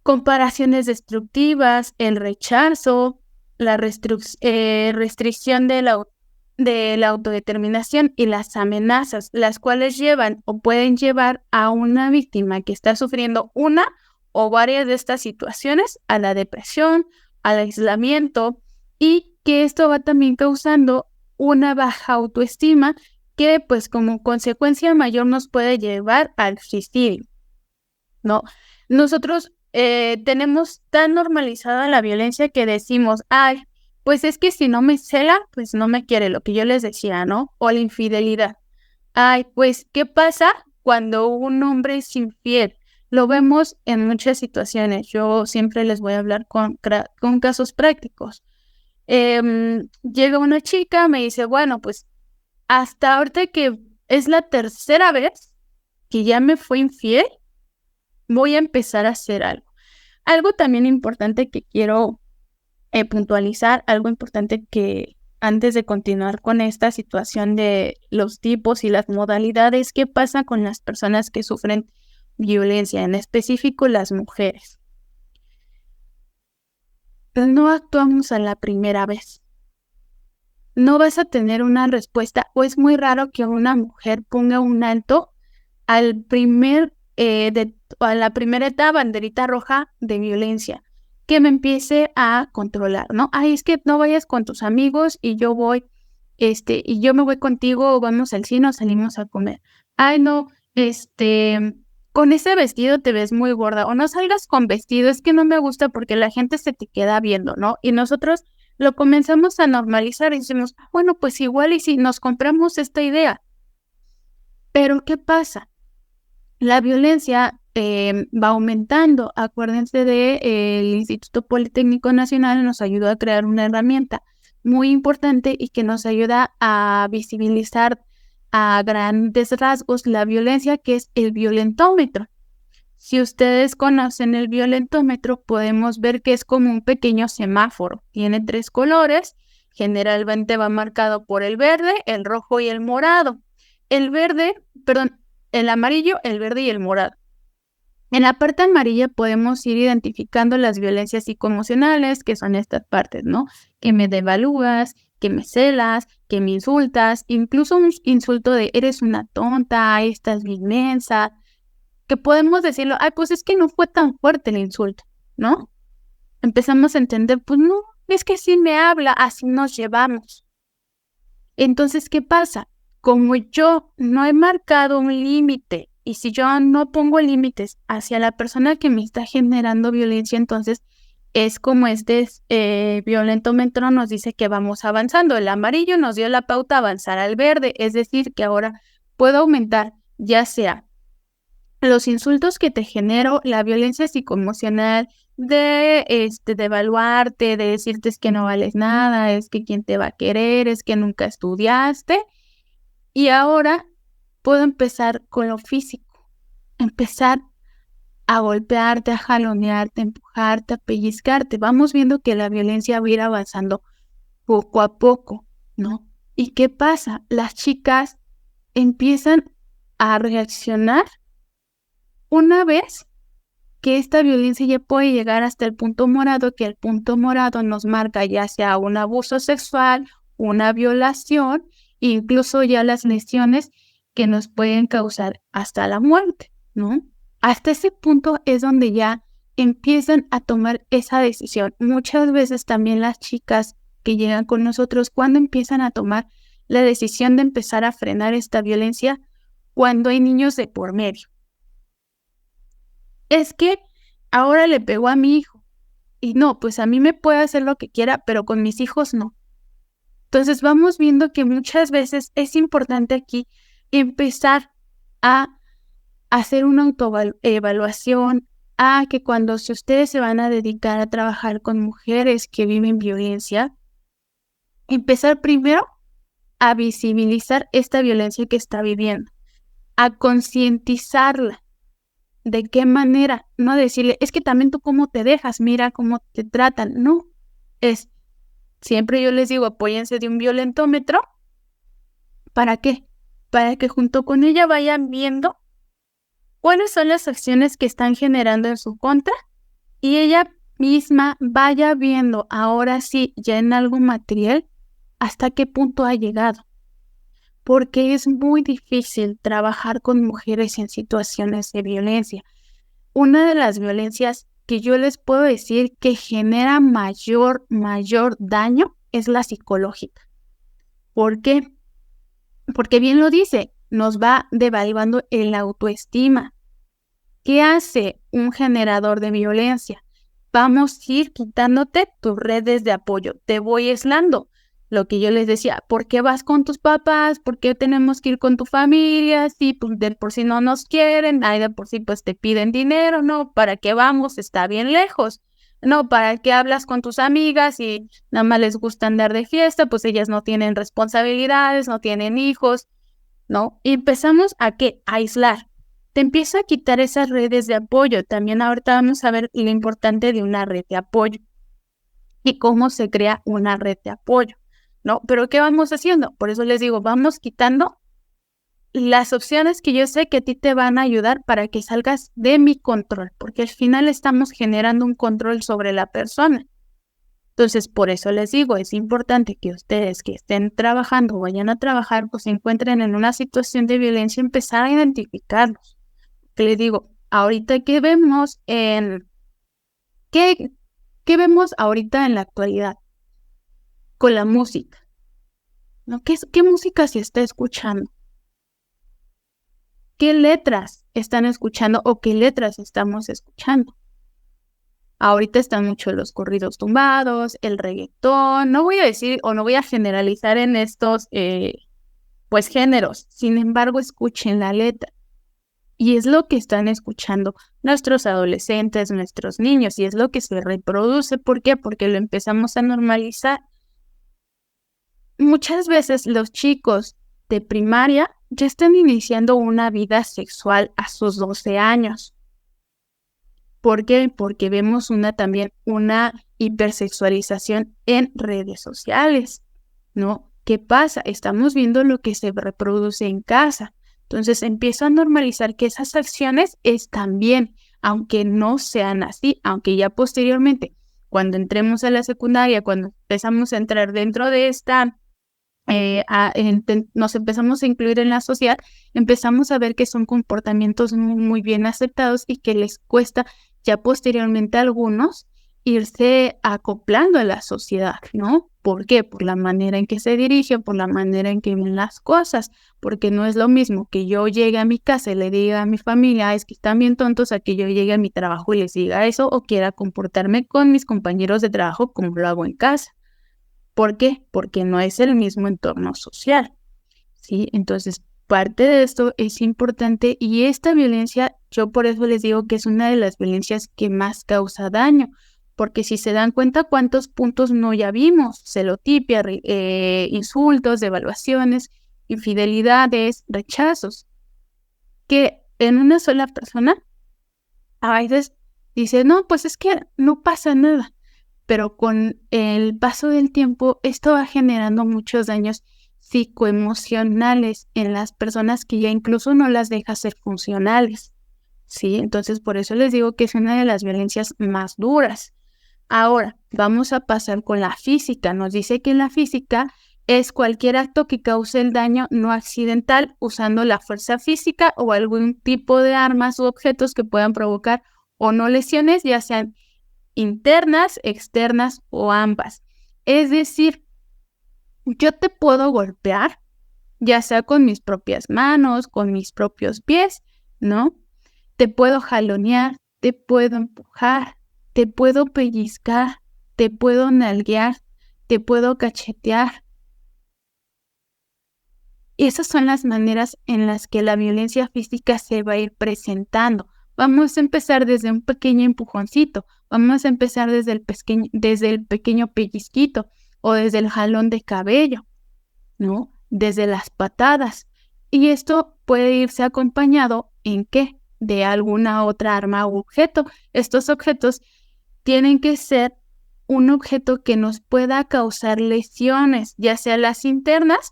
comparaciones destructivas, el rechazo, la restricción de la autodeterminación y las amenazas, las cuales llevan o pueden llevar a una víctima que está sufriendo una o varias de estas situaciones a la depresión, al aislamiento y que esto va también causando una baja autoestima que pues como consecuencia mayor nos puede llevar al suicidio, ¿no? Nosotros tenemos tan normalizada la violencia que decimos, ay, pues es que si no me cela, pues no me quiere, lo que yo les decía, ¿no? O la infidelidad. Ay, pues, ¿qué pasa cuando un hombre es infiel? Lo vemos en muchas situaciones. Yo siempre les voy a hablar con casos prácticos. Llega una chica, me dice, bueno, pues hasta ahorita que es la tercera vez que ya me fue infiel, voy a empezar a hacer algo. Algo también importante que quiero puntualizar, algo importante que antes de continuar con esta situación de los tipos y las modalidades, ¿qué pasa con las personas que sufren violencia, en específico las mujeres? No actuamos a la primera vez. No vas a tener una respuesta, o es muy raro que una mujer ponga un alto al a la primera etapa, banderita roja de violencia, que me empiece a controlar, ¿no? Ay, es que no vayas con tus amigos y yo voy, y yo me voy contigo, o vamos al cine o salimos a comer. Ay, no, con ese vestido te ves muy gorda, o no salgas con vestido, es que no me gusta porque la gente se te queda viendo, ¿no? Y nosotros lo comenzamos a normalizar y decimos, bueno, pues igual y si nos compramos esta idea. Pero ¿qué pasa? La violencia va aumentando. Acuérdense el Instituto Politécnico Nacional nos ayudó a crear una herramienta muy importante y que nos ayuda a visibilizar a grandes rasgos la violencia, que es el violentómetro. Si ustedes conocen el violentómetro, podemos ver que es como un pequeño semáforo. Tiene 3 colores, generalmente va marcado por el verde, el rojo y el morado. El amarillo, el verde y el morado. En la parte amarilla podemos ir identificando las violencias psicoemocionales, que son estas partes, ¿no? Que me devalúas, que me celas, que me insultas, incluso un insulto de eres una tonta, estás bien mensa, que podemos decirlo, ay, pues es que no fue tan fuerte el insulto, ¿no? Empezamos a entender, pues no, es que sí me habla, así nos llevamos. Entonces, ¿qué pasa? Como yo no he marcado un límite, y si yo no pongo límites hacia la persona que me está generando violencia, entonces es como violentómetro nos dice que vamos avanzando. El amarillo nos dio la pauta a avanzar al verde, es decir, que ahora puedo aumentar ya sea los insultos que te genero, la violencia psicoemocional, de evaluarte, de decirte es que no vales nada, es que quién te va a querer, es que nunca estudiaste. Y ahora puedo empezar con lo físico, empezar a golpearte, a jalonearte, a empujarte, a pellizcarte. Vamos viendo que la violencia va a ir avanzando poco a poco, ¿no? ¿Y qué pasa? Las chicas empiezan a reaccionar una vez que esta violencia ya puede llegar hasta el punto morado, que el punto morado nos marca ya sea un abuso sexual, una violación, incluso ya las lesiones que nos pueden causar hasta la muerte, ¿no? Hasta ese punto es donde ya empiezan a tomar esa decisión. Muchas veces también las chicas que llegan con nosotros, cuando empiezan a tomar la decisión de empezar a frenar esta violencia, cuando hay niños de por medio. Es que ahora le pegó a mi hijo. Y no, pues a mí me puede hacer lo que quiera, pero con mis hijos no. Entonces vamos viendo que muchas veces es importante aquí empezar a hacer una autoevaluación, a que si ustedes se van a dedicar a trabajar con mujeres que viven violencia, empezar primero a visibilizar esta violencia que está viviendo, a concientizarla. ¿De qué manera? No decirle, es que también tú cómo te dejas, mira cómo te tratan. No, siempre yo les digo, apóyense de un violentómetro. ¿Para qué? Para que junto con ella vayan viendo cuáles son las acciones que están generando en su contra y ella misma vaya viendo ahora sí, ya en algo material, hasta qué punto ha llegado. Porque es muy difícil trabajar con mujeres en situaciones de violencia. Una de las violencias que yo les puedo decir que genera mayor daño es la psicológica. ¿Por qué? Porque bien lo dice, nos va devaluando el autoestima. ¿Qué hace un generador de violencia? Vamos a ir quitándote tus redes de apoyo. Te voy aislando. Lo que yo les decía, ¿por qué vas con tus papás? ¿Por qué tenemos que ir con tu familia? Sí, pues de por sí no nos quieren, ay, de por sí pues te piden dinero, ¿no? ¿Para qué vamos? Está bien lejos. No, ¿para qué hablas con tus amigas y nada más les gusta andar de fiesta? Pues ellas no tienen responsabilidades, no tienen hijos, ¿no? Y empezamos a ¿qué? A aislar. te empieza a quitar esas redes de apoyo. También ahorita vamos a ver lo importante de una red de apoyo y cómo se crea una red de apoyo, ¿no? Pero ¿qué vamos haciendo? Por eso les digo, vamos quitando las opciones que yo sé que a ti te van a ayudar para que salgas de mi control, porque al final estamos generando un control sobre la persona. Entonces, por eso les digo, es importante que ustedes que estén trabajando o vayan a trabajar, pues se encuentren en una situación de violencia, empezar a identificarlos. Que les digo, ahorita ¿qué vemos qué vemos ahorita en la actualidad con la música? ¿No? ¿Qué música se está escuchando? ¿Qué letras están escuchando o qué letras estamos escuchando? Ahorita están mucho los corridos tumbados, el reggaetón. No voy a decir o no voy a generalizar en estos pues géneros. Sin embargo, escuchen la letra. Y es lo que están escuchando nuestros adolescentes, nuestros niños, y es lo que se reproduce. ¿Por qué? Porque lo empezamos a normalizar. Muchas veces los chicos de primaria ya están iniciando una vida sexual a sus 12 años. ¿Por qué? Porque vemos también una hipersexualización en redes sociales, ¿no? ¿Qué pasa? Estamos viendo lo que se reproduce en casa. Entonces empiezo a normalizar que esas acciones están bien, aunque no sean así, aunque ya posteriormente, cuando entremos a la secundaria, cuando empezamos a entrar dentro de esta, nos empezamos a incluir en la sociedad, empezamos a ver que son comportamientos muy bien aceptados y que les cuesta ya posteriormente a algunos irse acoplando a la sociedad, ¿no? ¿Por qué? Por la manera en que se dirigen, por la manera en que ven las cosas, porque no es lo mismo que yo llegue a mi casa y le diga a mi familia, es que están bien tontos, a que yo llegue a mi trabajo y les diga eso o quiera comportarme con mis compañeros de trabajo como lo hago en casa. ¿Por qué? Porque no es el mismo entorno social, ¿sí? Entonces, parte de esto es importante y esta violencia, yo por eso les digo que es una de las violencias que más causa daño, porque si se dan cuenta cuántos puntos no ya vimos, celotipia, insultos, devaluaciones, infidelidades, rechazos, que en una sola persona a veces dice, no, pues es que no pasa nada, pero con el paso del tiempo esto va generando muchos daños psicoemocionales en las personas que ya incluso no las deja ser funcionales, ¿sí? Entonces, por eso les digo que es una de las violencias más duras. Ahora, vamos a pasar con la física. Nos dice que la física es cualquier acto que cause el daño no accidental usando la fuerza física o algún tipo de armas u objetos que puedan provocar o no lesiones, ya sean internas, externas o ambas. Es decir, yo te puedo golpear, ya sea con mis propias manos, con mis propios pies, ¿no? Te puedo jalonear, te puedo empujar, te puedo pellizcar, te puedo nalguear, te puedo cachetear. Y esas son las maneras en las que la violencia física se va a ir presentando. Vamos a empezar desde un pequeño empujoncito, vamos a empezar desde el pequeño pellizquito o desde el jalón de cabello, ¿no? Desde las patadas. Y esto puede irse acompañado ¿en qué? De alguna otra arma u objeto. Estos objetos tienen que ser un objeto que nos pueda causar lesiones, ya sea las internas,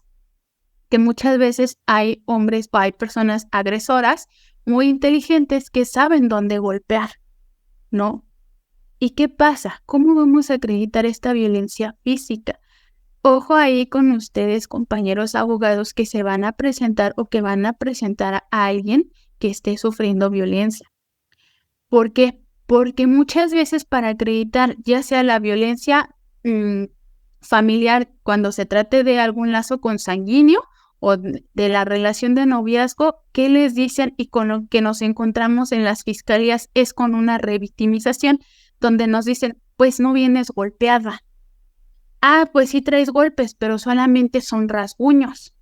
que muchas veces hay hombres o hay personas agresoras muy inteligentes que saben dónde golpear, ¿no? ¿Y qué pasa? ¿Cómo vamos a acreditar esta violencia física? Ojo ahí con ustedes, compañeros abogados, que se van a presentar o que van a presentar a alguien que esté sufriendo violencia. ¿Por qué? Porque muchas veces para acreditar ya sea la violencia familiar cuando se trate de algún lazo consanguíneo o de la relación de noviazgo, ¿qué les dicen? Y con lo que nos encontramos en las fiscalías es con una revictimización donde nos dicen, pues no vienes golpeada. Ah, pues sí traes golpes, pero solamente son rasguños.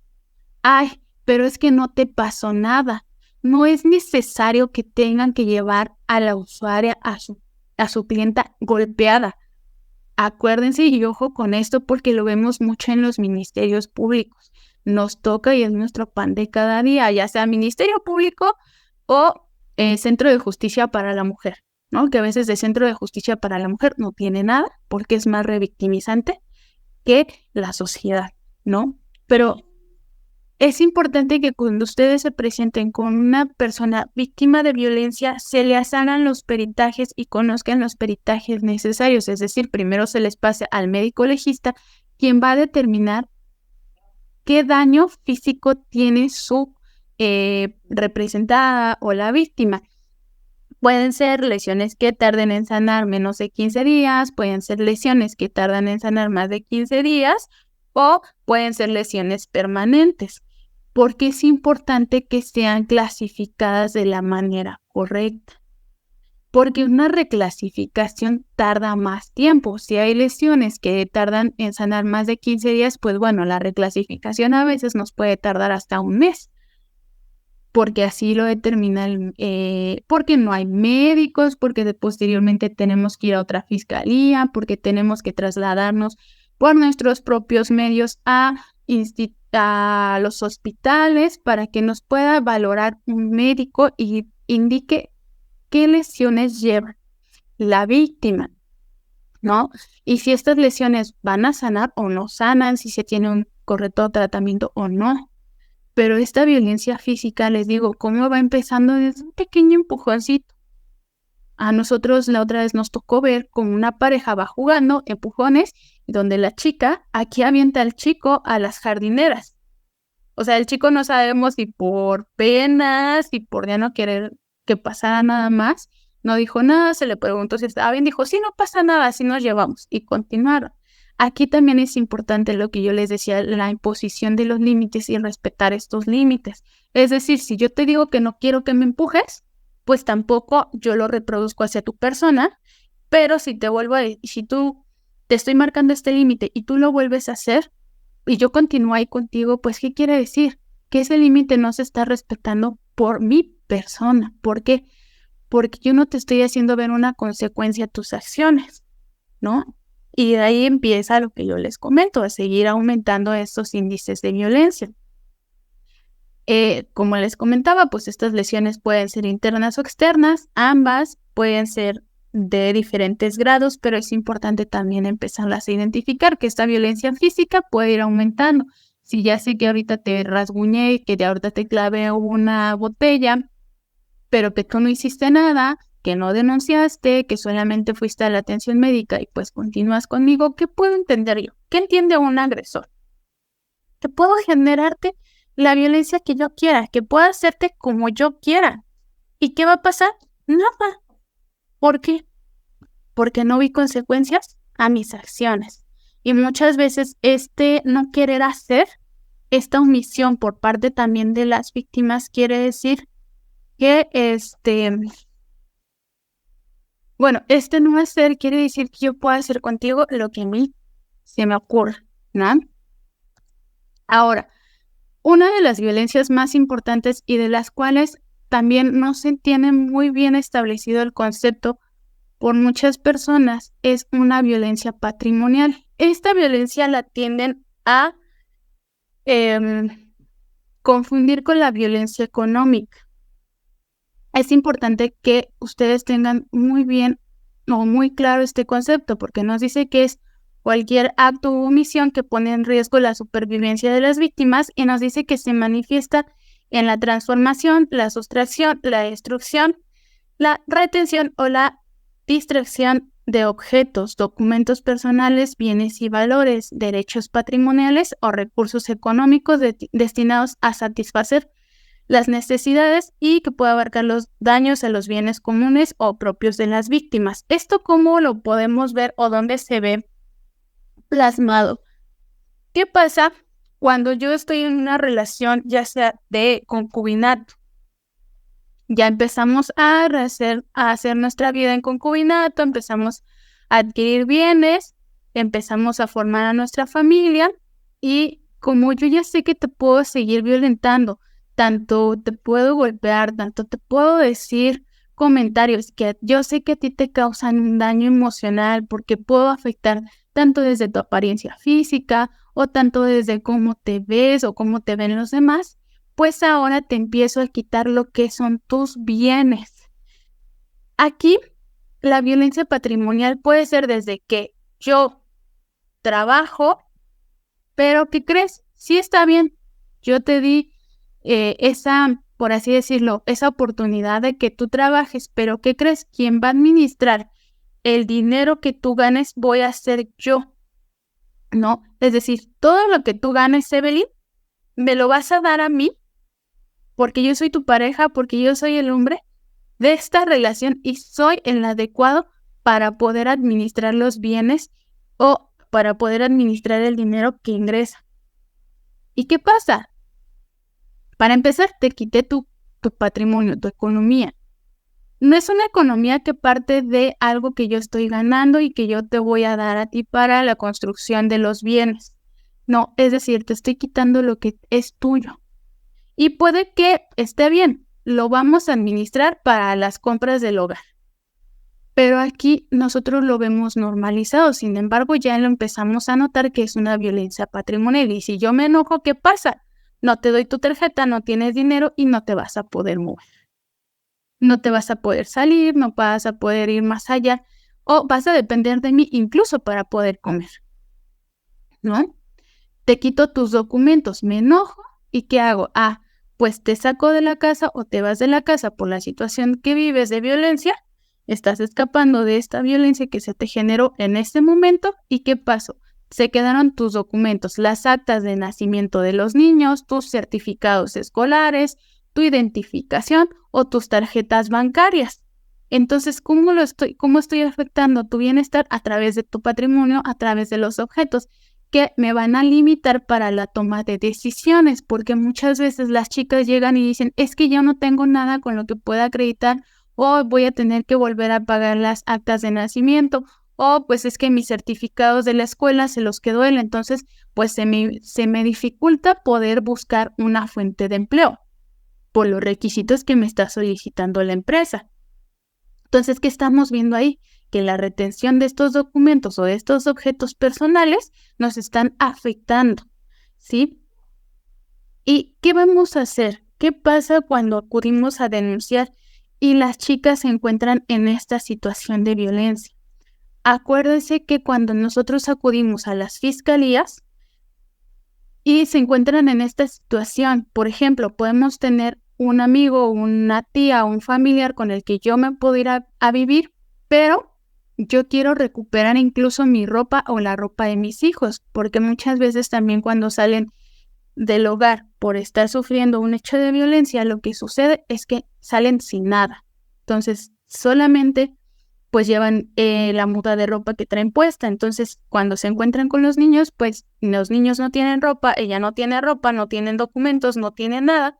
Ay, pero es que no te pasó nada. No es necesario que tengan que llevar a la usuaria, a su clienta golpeada. Acuérdense y ojo con esto porque lo vemos mucho en los ministerios públicos. Nos toca y es nuestro pan de cada día, ya sea ministerio público o Centro de Justicia para la Mujer, ¿no? Que a veces de Centro de Justicia para la Mujer no tiene nada porque es más revictimizante que la sociedad, ¿no? Pero es importante que cuando ustedes se presenten con una persona víctima de violencia, se le hagan los peritajes y conozcan los peritajes necesarios. Es decir, primero se les pase al médico legista, quien va a determinar qué daño físico tiene su representada o la víctima. Pueden ser lesiones que tarden en sanar menos de 15 días, pueden ser lesiones que tardan en sanar más de 15 días, o pueden ser lesiones permanentes, porque es importante que sean clasificadas de la manera correcta, porque una reclasificación tarda más tiempo. Si hay lesiones que tardan en sanar más de 15 días, pues bueno, la reclasificación a veces nos puede tardar hasta un mes, porque así lo determina, porque no hay médicos, porque posteriormente tenemos que ir a otra fiscalía, porque tenemos que trasladarnos por nuestros propios medios a los hospitales para que nos pueda valorar un médico y indique qué lesiones lleva la víctima, ¿no? Y si estas lesiones van a sanar o no sanan, si se tiene un correcto tratamiento o no. Pero esta violencia física, les digo, cómo va empezando desde un pequeño empujoncito. A nosotros la otra vez nos tocó ver como una pareja va jugando empujones, donde la chica aquí avienta al chico a las jardineras. O sea, el chico no sabemos si por pena, si por ya no querer que pasara nada más, no dijo nada, se le preguntó si estaba bien, dijo, sí, no pasa nada, así nos llevamos, y continuaron. Aquí también es importante lo que yo les decía, la imposición de los límites y respetar estos límites. Es decir, si yo te digo que no quiero que me empujes, pues tampoco yo lo reproduzco hacia tu persona, pero si tú te estoy marcando este límite y tú lo vuelves a hacer y yo continúo ahí contigo, pues ¿qué quiere decir? Que ese límite no se está respetando por mi persona. ¿Por qué? Porque yo no te estoy haciendo ver una consecuencia a tus acciones, ¿no? Y de ahí empieza lo que yo les comento, a seguir aumentando estos índices de violencia. Como les comentaba, pues estas lesiones pueden ser internas o externas, ambas pueden ser de diferentes grados, pero es importante también empezarlas a identificar que esta violencia física puede ir aumentando. Si ya sé que ahorita te rasguñé, que de ahorita te clavé una botella, pero que tú no hiciste nada, que no denunciaste, que solamente fuiste a la atención médica y pues continúas conmigo, ¿qué puedo entender yo? ¿Qué entiende un agresor? Que puedo generarte la violencia que yo quiera, que puedo hacerte como yo quiera. ¿Y qué va a pasar? Nada. ¿Por qué? Porque no vi consecuencias a mis acciones. Y muchas veces no querer hacer, esta omisión por parte también de las víctimas quiere decir que no hacer quiere decir que yo pueda hacer contigo lo que a mí se me ocurre, ¿no? Ahora, una de las violencias más importantes y de las cuales también no se tiene muy bien establecido el concepto por muchas personas es una violencia patrimonial. Esta violencia la tienden a confundir con la violencia económica. Es importante que ustedes tengan muy bien o muy claro este concepto, porque nos dice que es cualquier acto u omisión que pone en riesgo la supervivencia de las víctimas y nos dice que se manifiesta en la transformación, la sustracción, la destrucción, la retención o la distracción de objetos, documentos personales, bienes y valores, derechos patrimoniales o recursos económicos destinados a satisfacer las necesidades y que pueda abarcar los daños a los bienes comunes o propios de las víctimas. ¿Esto cómo lo podemos ver o dónde se ve plasmado? ¿Qué pasa cuando yo estoy en una relación ya sea de concubinato? Ya empezamos a hacer nuestra vida en concubinato, empezamos a adquirir bienes, empezamos a formar a nuestra familia y como yo ya sé que te puedo seguir violentando, tanto te puedo golpear, tanto te puedo decir comentarios que yo sé que a ti te causan un daño emocional porque puedo afectar tanto desde tu apariencia física o tanto desde cómo te ves o cómo te ven los demás, pues ahora te empiezo a quitar lo que son tus bienes. Aquí, la violencia patrimonial puede ser desde que yo trabajo, pero ¿qué crees? Sí está bien, yo te di esa, por así decirlo, esa oportunidad de que tú trabajes, pero ¿qué crees? ¿Quién va a administrar el dinero que tú ganes? Voy a ser yo, ¿no? Es decir, todo lo que tú ganes, Evelyn, me lo vas a dar a mí, porque yo soy tu pareja, porque yo soy el hombre de esta relación y soy el adecuado para poder administrar los bienes o para poder administrar el dinero que ingresa. ¿Y qué pasa? Para empezar, te quité tu patrimonio, tu economía. No es una economía que parte de algo que yo estoy ganando y que yo te voy a dar a ti para la construcción de los bienes. No, es decir, te estoy quitando lo que es tuyo. Y puede que esté bien, lo vamos a administrar para las compras del hogar. Pero aquí nosotros lo vemos normalizado, sin embargo ya lo empezamos a notar que es una violencia patrimonial. Y si yo me enojo, ¿qué pasa? No te doy tu tarjeta, no tienes dinero y no te vas a poder mover. No te vas a poder salir, no vas a poder ir más allá o vas a depender de mí incluso para poder comer, ¿no? Te quito tus documentos, me enojo y ¿qué hago? Pues te saco de la casa o te vas de la casa por la situación que vives de violencia, estás escapando de esta violencia que se te generó en este momento y ¿qué pasó? Se quedaron tus documentos, las actas de nacimiento de los niños, tus certificados escolares, tu identificación o tus tarjetas bancarias. Entonces, ¿cómo estoy afectando tu bienestar? A través de tu patrimonio, a través de los objetos que me van a limitar para la toma de decisiones, porque muchas veces las chicas llegan y dicen, es que yo no tengo nada con lo que pueda acreditar o voy a tener que volver a pagar las actas de nacimiento o pues es que mis certificados de la escuela se los quedó él, entonces pues se me dificulta poder buscar una fuente de empleo por los requisitos que me está solicitando la empresa. Entonces, ¿qué estamos viendo ahí? Que la retención de estos documentos o de estos objetos personales nos están afectando, ¿sí? ¿Y qué vamos a hacer? ¿Qué pasa cuando acudimos a denunciar y las chicas se encuentran en esta situación de violencia? Acuérdense que cuando nosotros acudimos a las fiscalías y se encuentran en esta situación, por ejemplo, podemos tener un amigo, una tía o un familiar con el que yo me puedo ir a vivir, pero yo quiero recuperar incluso mi ropa o la ropa de mis hijos, porque muchas veces también cuando salen del hogar por estar sufriendo un hecho de violencia, lo que sucede es que salen sin nada. Entonces, solamente pues llevan la muda de ropa que traen puesta. Entonces, cuando se encuentran con los niños, pues los niños no tienen ropa, ella no tiene ropa, no tienen documentos, no tienen nada.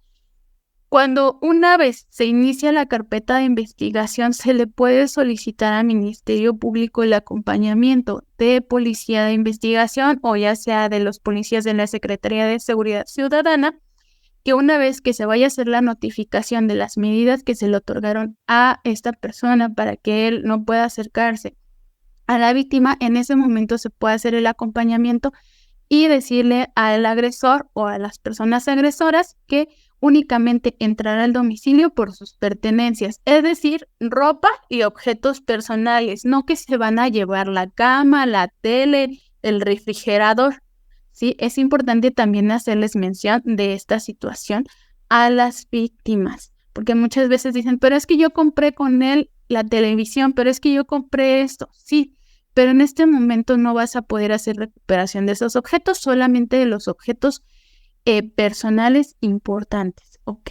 Cuando una vez se inicia la carpeta de investigación, se le puede solicitar al Ministerio Público el acompañamiento de policía de investigación o ya sea de los policías de la Secretaría de Seguridad Ciudadana, que una vez que se vaya a hacer la notificación de las medidas que se le otorgaron a esta persona para que él no pueda acercarse a la víctima, en ese momento se puede hacer el acompañamiento y decirle al agresor o a las personas agresoras que únicamente entrará al domicilio por sus pertenencias, es decir, ropa y objetos personales, no que se van a llevar la cama, la tele, el refrigerador. Sí, es importante también hacerles mención de esta situación a las víctimas, porque muchas veces dicen, pero es que yo compré con él la televisión, pero es que yo compré esto, sí, pero en este momento no vas a poder hacer recuperación de esos objetos, solamente de los objetos personales importantes, ¿ok?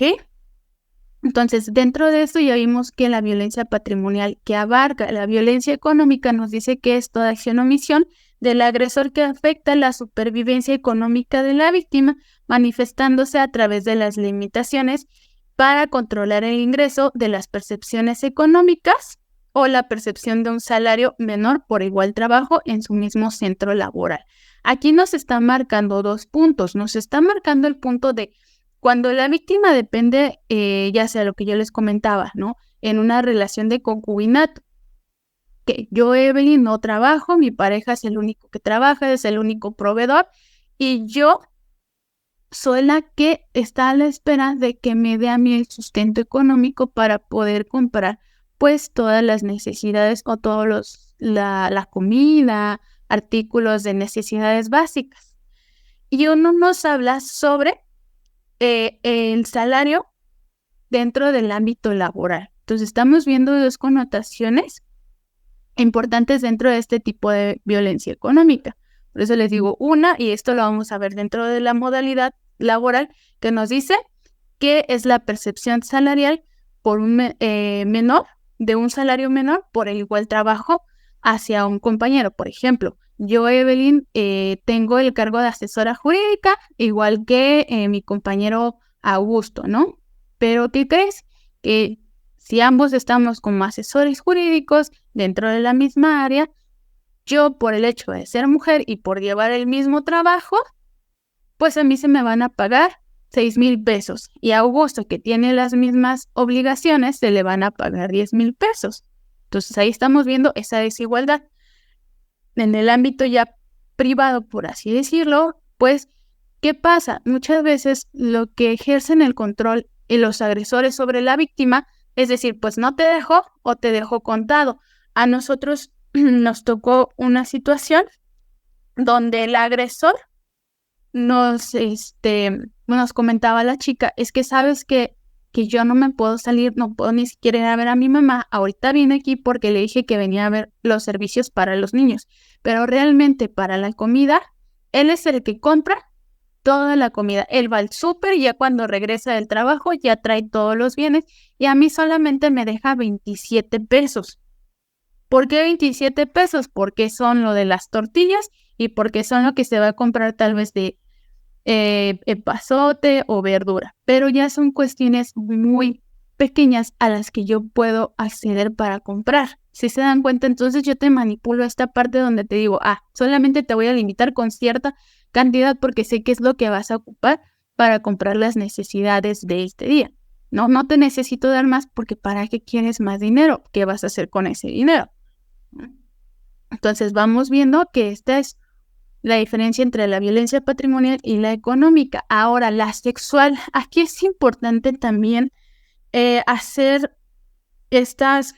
Entonces, dentro de esto ya vimos que la violencia patrimonial que abarca la violencia económica nos dice que es toda acción o omisión del agresor que afecta la supervivencia económica de la víctima, manifestándose a través de las limitaciones para controlar el ingreso de las percepciones económicas o la percepción de un salario menor por igual trabajo en su mismo centro laboral. Aquí nos está marcando dos puntos. Nos está marcando el punto de cuando la víctima depende, ya sea lo que yo les comentaba, ¿no? En una relación de concubinato, que yo, Evelyn, no trabajo, mi pareja es el único que trabaja, es el único proveedor, y yo soy la que está a la espera de que me dé a mí el sustento económico para poder comprar pues todas las necesidades o la comida, artículos de necesidades básicas. Y uno nos habla sobre el salario dentro del ámbito laboral. Entonces estamos viendo dos connotaciones importantes dentro de este tipo de violencia económica. Por eso les digo una, y esto lo vamos a ver dentro de la modalidad laboral, que nos dice que es la percepción salarial por un menor, de un salario menor por el igual trabajo hacia un compañero. Por ejemplo, yo, Evelyn, tengo el cargo de asesora jurídica, igual que mi compañero Augusto, ¿no? Pero ¿qué crees? Que si ambos estamos como asesores jurídicos dentro de la misma área, yo por el hecho de ser mujer y por llevar el mismo trabajo, pues a mí se me van a pagar 6,000 pesos. Y a Augusto, que tiene las mismas obligaciones, se le van a pagar 10,000 pesos. Entonces ahí estamos viendo esa desigualdad. En el ámbito ya privado, por así decirlo, pues, ¿qué pasa? Muchas veces lo que ejercen el control y los agresores sobre la víctima, es decir, pues no te dejo o te dejo contado. A nosotros nos tocó una situación donde el agresor nos comentaba a la chica, es que sabes que yo no me puedo salir, no puedo ni siquiera ir a ver a mi mamá, ahorita vine aquí porque le dije que venía a ver los servicios para los niños, pero realmente para la comida, él es el que compra toda la comida, él va al súper y ya cuando regresa del trabajo ya trae todos los bienes y a mí solamente me deja 27 pesos. ¿Por qué 27 pesos? Porque son lo de las tortillas y porque son lo que se va a comprar tal vez de epazote o verdura, pero ya son cuestiones muy pequeñas a las que yo puedo acceder para comprar. Si se dan cuenta, entonces yo te manipulo esta parte donde te digo, solamente te voy a limitar con cierta cantidad porque sé qué es lo que vas a ocupar para comprar las necesidades de este día. No te necesito dar más porque ¿para qué quieres más dinero? ¿Qué vas a hacer con ese dinero? Entonces vamos viendo que esta es la diferencia entre la violencia patrimonial y la económica. Ahora, la sexual, aquí es importante también hacer estas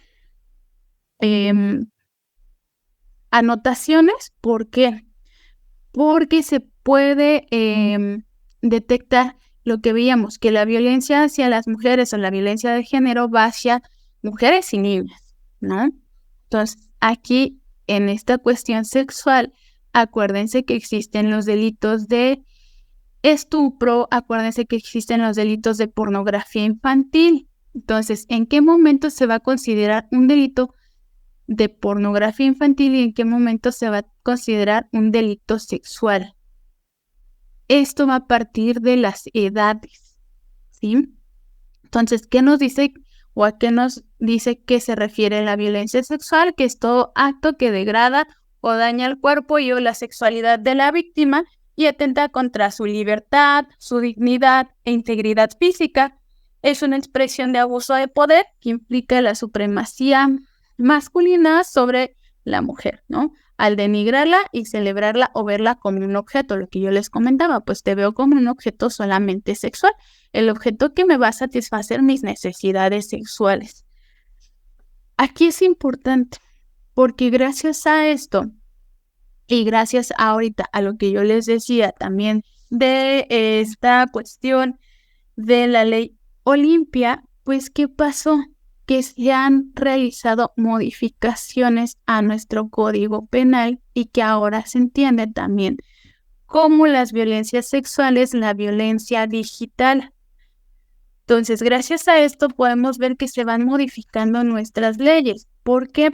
anotaciones. ¿Por qué? Porque se puede detectar lo que veíamos, que la violencia hacia las mujeres o la violencia de género va hacia mujeres y niñas, ¿no? Entonces, aquí en esta cuestión sexual, acuérdense que existen los delitos de estupro, acuérdense que existen los delitos de pornografía infantil. Entonces, ¿en qué momento se va a considerar un delito de pornografía infantil y en qué momento se va a considerar un delito sexual? Esto va a partir de las edades, ¿sí? Entonces, ¿qué nos dice o a qué nos dice que se refiere la violencia sexual? Que es todo acto que degrada o daña el cuerpo y o la sexualidad de la víctima y atenta contra su libertad, su dignidad e integridad física. Es una expresión de abuso de poder que implica la supremacía masculina sobre la mujer, ¿no? Al denigrarla y celebrarla o verla como un objeto, lo que yo les comentaba, pues te veo como un objeto solamente sexual, el objeto que me va a satisfacer mis necesidades sexuales. Aquí es importante porque gracias a esto y gracias ahorita a lo que yo les decía también de esta cuestión de la ley Olimpia, pues ¿qué pasó? Que se han realizado modificaciones a nuestro Código Penal y que ahora se entiende también como las violencias sexuales, la violencia digital. Entonces, gracias a esto podemos ver que se van modificando nuestras leyes. ¿Por qué?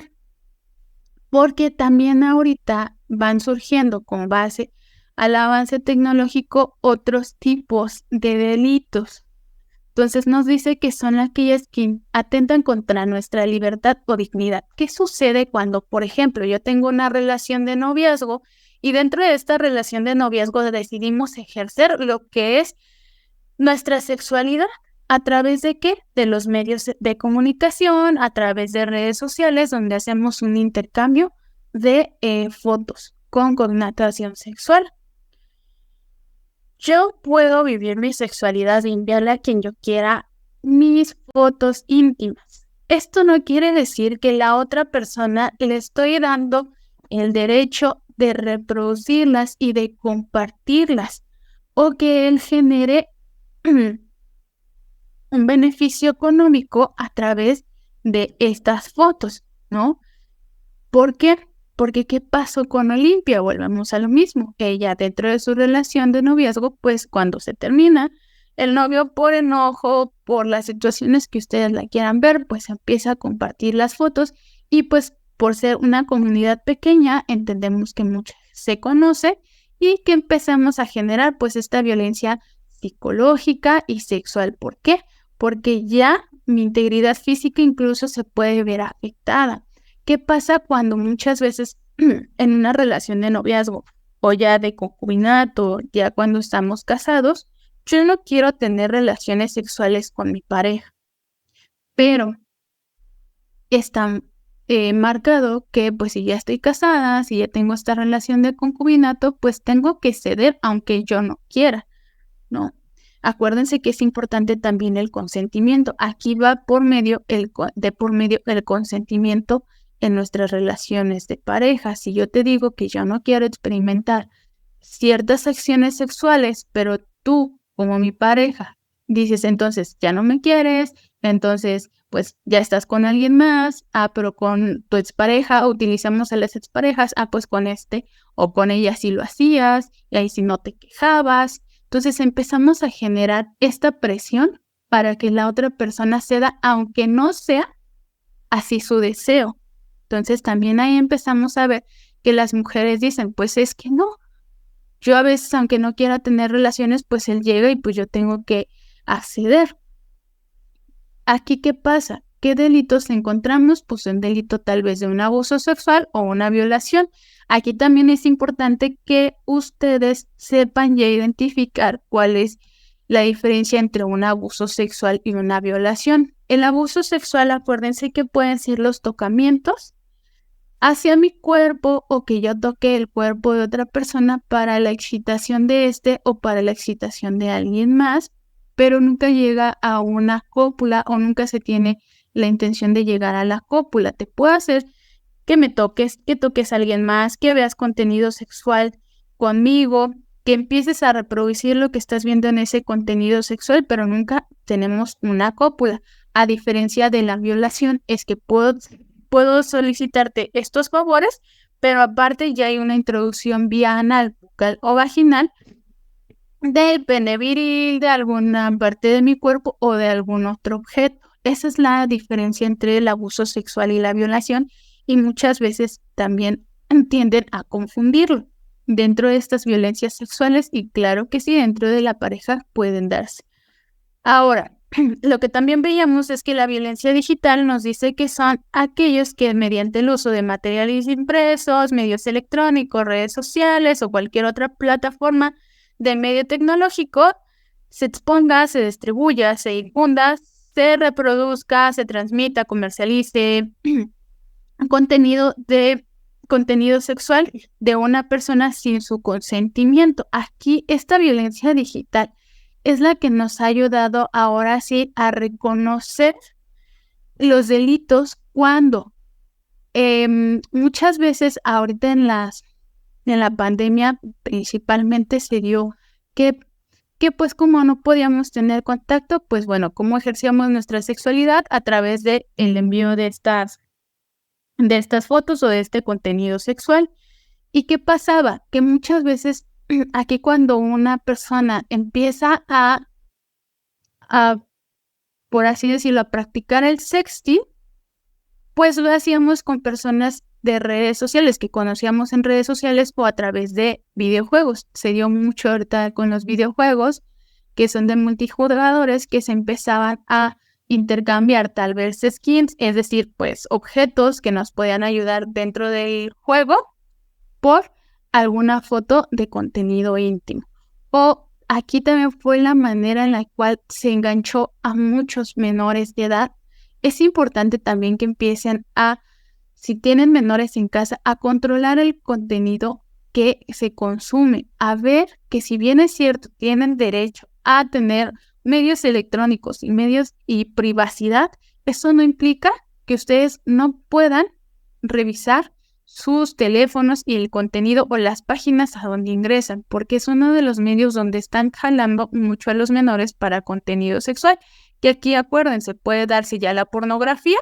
Porque también ahorita van surgiendo con base al avance tecnológico otros tipos de delitos. Entonces nos dice que son aquellas que atentan contra nuestra libertad o dignidad. ¿Qué sucede cuando, por ejemplo, yo tengo una relación de noviazgo y dentro de esta relación de noviazgo decidimos ejercer lo que es nuestra sexualidad? ¿A través de qué? De los medios de comunicación, a través de redes sociales, donde hacemos un intercambio de fotos con connotación sexual. yo puedo vivir mi sexualidad y enviarle a quien yo quiera mis fotos íntimas. Esto no quiere decir que la otra persona le estoy dando el derecho de reproducirlas y de compartirlas, o que él genere un beneficio económico a través de estas fotos, ¿no? ¿Por qué? Porque ¿qué pasó con Olimpia? Volvemos a lo mismo. Ella, dentro de su relación de noviazgo, pues cuando se termina, el novio, por enojo, por las situaciones que ustedes la quieran ver, pues empieza a compartir las fotos, y pues por ser una comunidad pequeña, entendemos que mucha se conoce y que empezamos a generar pues esta violencia psicológica y sexual. ¿Por qué? Porque ya mi integridad física incluso se puede ver afectada. ¿Qué pasa cuando muchas veces en una relación de noviazgo o ya de concubinato, ya cuando estamos casados, yo no quiero tener relaciones sexuales con mi pareja, pero está marcado que pues si ya estoy casada, si ya tengo esta relación de concubinato, pues tengo que ceder aunque yo no quiera, ¿no? Acuérdense que es importante también el consentimiento. Aquí va por medio el consentimiento en nuestras relaciones de pareja. Si yo te digo que yo no quiero experimentar ciertas acciones sexuales, pero tú, como mi pareja, dices entonces ya no me quieres, entonces pues ya estás con alguien más, pero con tu expareja, utilizamos a las exparejas, pues con este o con ella sí lo hacías, y ahí sí no te quejabas. Entonces empezamos a generar esta presión para que la otra persona ceda, aunque no sea así su deseo. Entonces también ahí empezamos a ver que las mujeres dicen, pues es que no, yo a veces aunque no quiera tener relaciones, pues él llega y pues yo tengo que acceder. Aquí, ¿qué pasa? ¿Qué delitos encontramos? Pues un delito tal vez de un abuso sexual o una violación. Aquí también es importante que ustedes sepan ya identificar cuál es la diferencia entre un abuso sexual y una violación. El abuso sexual, acuérdense que pueden ser los tocamientos hacia mi cuerpo o que yo toque el cuerpo de otra persona para la excitación de este o para la excitación de alguien más, pero nunca llega a una cópula o nunca se tiene la intención de llegar a la cópula. Te puedo hacer que me toques, que toques a alguien más, que veas contenido sexual conmigo, que empieces a reproducir lo que estás viendo en ese contenido sexual, pero nunca tenemos una cópula. A diferencia de la violación, es que puedo solicitarte estos favores, pero aparte ya hay una introducción vía anal, bucal o vaginal del pene viril, de alguna parte de mi cuerpo o de algún otro objeto. Esa es la diferencia entre el abuso sexual y la violación, y muchas veces también tienden a confundirlo dentro de estas violencias sexuales, y claro que sí, dentro de la pareja pueden darse. Ahora, lo que también veíamos es que la violencia digital nos dice que son aquellos que mediante el uso de materiales impresos, medios electrónicos, redes sociales o cualquier otra plataforma de medio tecnológico se exponga, se distribuya, se difunda, se reproduzca, se transmita, comercialice contenido sexual de una persona sin su consentimiento. Aquí esta violencia digital es la que nos ha ayudado ahora sí a reconocer los delitos cuando muchas veces ahorita en la pandemia principalmente se dio que pues como no podíamos tener contacto, pues bueno, cómo ejercíamos nuestra sexualidad a través del envío de estas fotos o de este contenido sexual. ¿Y qué pasaba? Que muchas veces aquí cuando una persona empieza a por así decirlo, a practicar el sexting, pues lo hacíamos con personas de redes sociales que conocíamos en redes sociales o a través de videojuegos. Se dio mucho ahorita con los videojuegos que son de multijugadores, que se empezaban a intercambiar tal vez skins, es decir, pues objetos que nos podían ayudar dentro del juego por alguna foto de contenido íntimo. O aquí también fue la manera en la cual se enganchó a muchos menores de edad. Es importante también que empiecen si tienen menores en casa, a controlar el contenido que se consume, a ver que si bien es cierto, tienen derecho a tener medios electrónicos y medios y privacidad, eso no implica que ustedes no puedan revisar sus teléfonos y el contenido o las páginas a donde ingresan, porque es uno de los medios donde están jalando mucho a los menores para contenido sexual, que aquí, acuérdense, puede darse ya la pornografía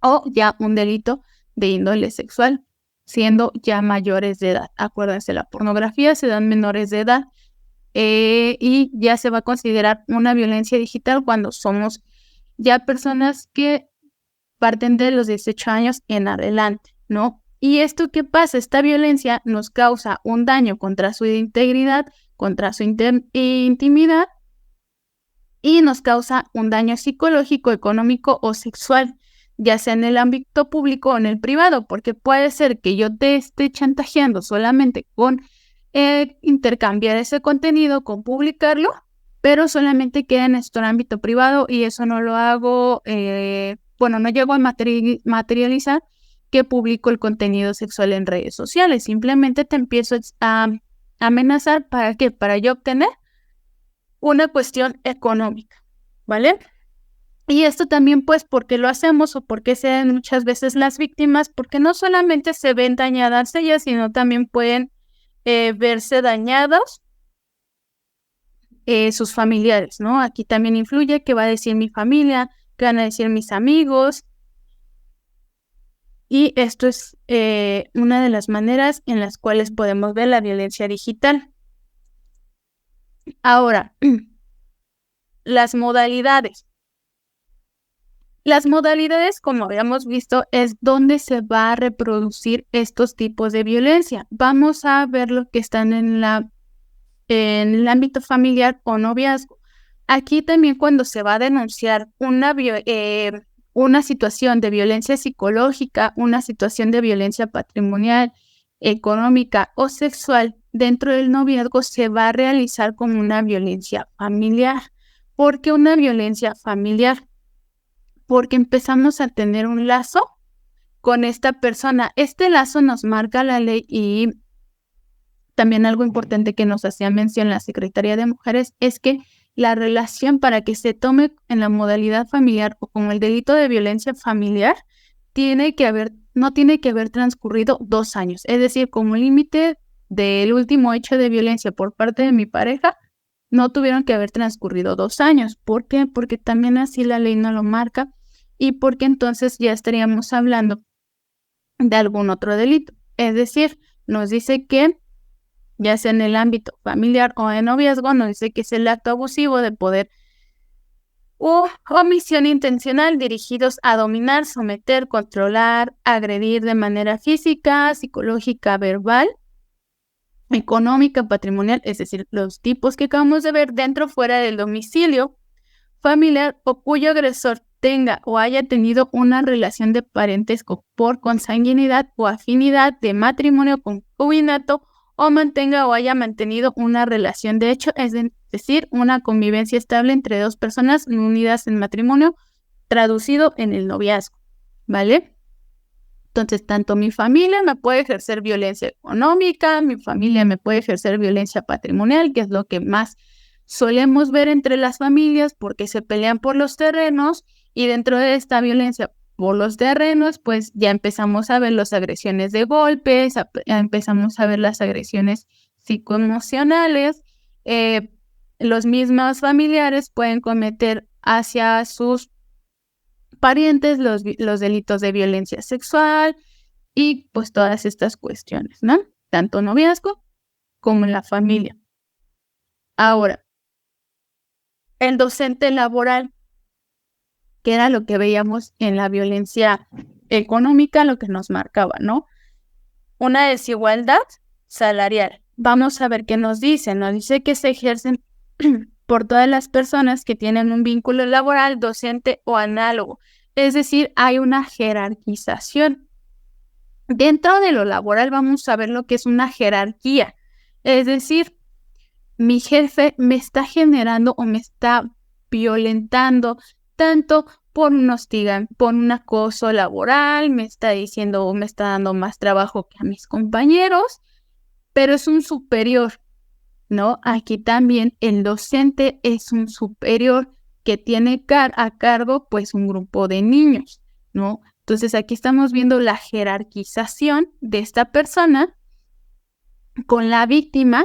o ya un delito de índole sexual, siendo ya mayores de edad. Acuérdense, la pornografía se da en menores de edad y ya se va a considerar una violencia digital cuando somos ya personas que parten de los 18 años en adelante, ¿no? ¿Y esto qué pasa? Esta violencia nos causa un daño contra su integridad, contra su intimidad y nos causa un daño psicológico, económico o sexual, ya sea en el ámbito público o en el privado, porque puede ser que yo te esté chantajeando solamente con intercambiar ese contenido, con publicarlo, pero solamente queda en nuestro ámbito privado y eso no lo hago, no llego a materializar que publico el contenido sexual en redes sociales. Simplemente te empiezo a amenazar, ¿para qué? Para yo obtener una cuestión económica, ¿vale? Y esto también, pues, ¿porque lo hacemos o porque se ven muchas veces las víctimas? Porque no solamente se ven dañadas ellas, sino también pueden verse dañados sus familiares, ¿no? Aquí también influye qué va a decir mi familia, qué van a decir mis amigos. Y esto es una de las maneras en las cuales podemos ver la violencia digital. Ahora, las modalidades. Las modalidades, como habíamos visto, es donde se va a reproducir estos tipos de violencia. Vamos a ver lo que están en el ámbito familiar o noviazgo. Aquí también cuando se va a denunciar una situación de violencia psicológica, una situación de violencia patrimonial, económica o sexual dentro del noviazgo, se va a realizar como una violencia familiar. ¿Por qué una violencia familiar? Porque empezamos a tener un lazo con esta persona. Este lazo nos marca la ley y también algo importante que nos hacía mención la Secretaría de Mujeres es que la relación para que se tome en la modalidad familiar o como el delito de violencia familiar no tiene que haber transcurrido 2 años. Es decir, como límite del último hecho de violencia por parte de mi pareja, no tuvieron que haber transcurrido 2 años. ¿Por qué? Porque también así la ley no lo marca y porque entonces ya estaríamos hablando de algún otro delito. Es decir, nos dice que ya sea en el ámbito familiar o en noviazgo, nos dice que es el acto abusivo de poder o omisión intencional dirigidos a dominar, someter, controlar, agredir de manera física, psicológica, verbal, económica, patrimonial, es decir, los tipos que acabamos de ver dentro o fuera del domicilio familiar o cuyo agresor tenga o haya tenido una relación de parentesco por consanguinidad o afinidad de matrimonio, concubinato o mantenga o haya mantenido una relación de hecho, es decir, una convivencia estable entre 2 personas unidas en matrimonio, traducido en el noviazgo, ¿vale? Entonces, tanto mi familia me puede ejercer violencia económica, mi familia me puede ejercer violencia patrimonial, que es lo que más solemos ver entre las familias porque se pelean por los terrenos y dentro de esta violencia por los terrenos, pues ya empezamos a ver las agresiones de golpes, ya empezamos a ver las agresiones psicoemocionales. Los mismos familiares pueden cometer hacia sus parientes los delitos de violencia sexual y pues todas estas cuestiones, ¿no? Tanto noviazgo como en la familia. Ahora, el docente laboral, que era lo que veíamos en la violencia económica, lo que nos marcaba, ¿no? Una desigualdad salarial. Vamos a ver qué nos dice. Nos dice que se ejercen por todas las personas que tienen un vínculo laboral, docente o análogo. Es decir, hay una jerarquización. Dentro de lo laboral vamos a ver lo que es una jerarquía. Es decir, mi jefe me está generando o me está violentando tanto por por un acoso laboral, me está diciendo o me está dando más trabajo que a mis compañeros pero es un superior, ¿no? Aquí también el docente es un superior que tiene a cargo pues un grupo de niños, ¿no? Entonces aquí estamos viendo la jerarquización de esta persona con la víctima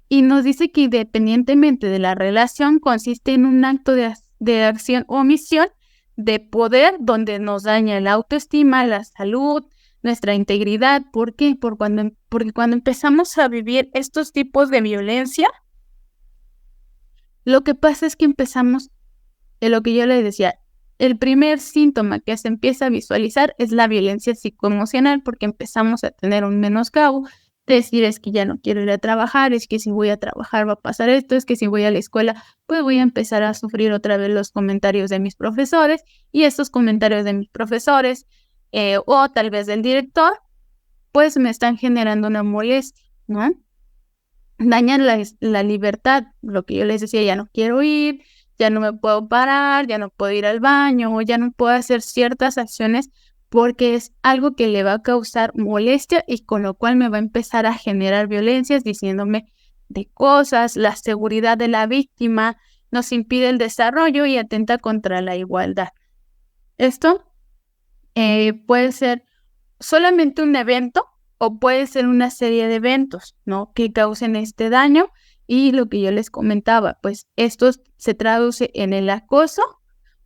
y nos dice que independientemente de la relación consiste en un acto de acción o omisión de poder donde nos daña la autoestima, la salud, nuestra integridad. ¿Por qué? Porque cuando empezamos a vivir estos tipos de violencia, lo que pasa es que empezamos, de lo que yo les decía, el primer síntoma que se empieza a visualizar es la violencia psicoemocional, porque empezamos a tener un menoscabo, decir es que ya no quiero ir a trabajar, es que si voy a trabajar va a pasar esto, es que si voy a la escuela pues voy a empezar a sufrir otra vez los comentarios de mis profesores y estos comentarios de mis profesores o tal vez del director pues me están generando una molestia, ¿no? Dañan la libertad, lo que yo les decía, ya no quiero ir, ya no me puedo parar, ya no puedo ir al baño o ya no puedo hacer ciertas acciones porque es algo que le va a causar molestia y con lo cual me va a empezar a generar violencias diciéndome de cosas, la seguridad de la víctima nos impide el desarrollo y atenta contra la igualdad. Esto puede ser solamente un evento o puede ser una serie de eventos, ¿no? Que causen este daño y lo que yo les comentaba, pues esto se traduce en el acoso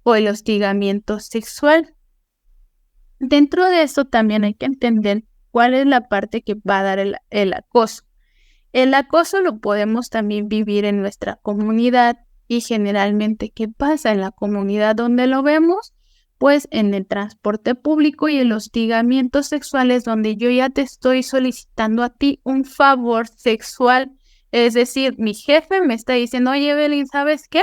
o el hostigamiento sexual. Dentro de eso también hay que entender cuál es la parte que va a dar el acoso. El acoso lo podemos también vivir en nuestra comunidad y generalmente, ¿qué pasa en la comunidad donde lo vemos? Pues en el transporte público y el hostigamiento sexual es donde yo ya te estoy solicitando a ti un favor sexual. Es decir, mi jefe me está diciendo, oye, Evelyn, ¿sabes qué?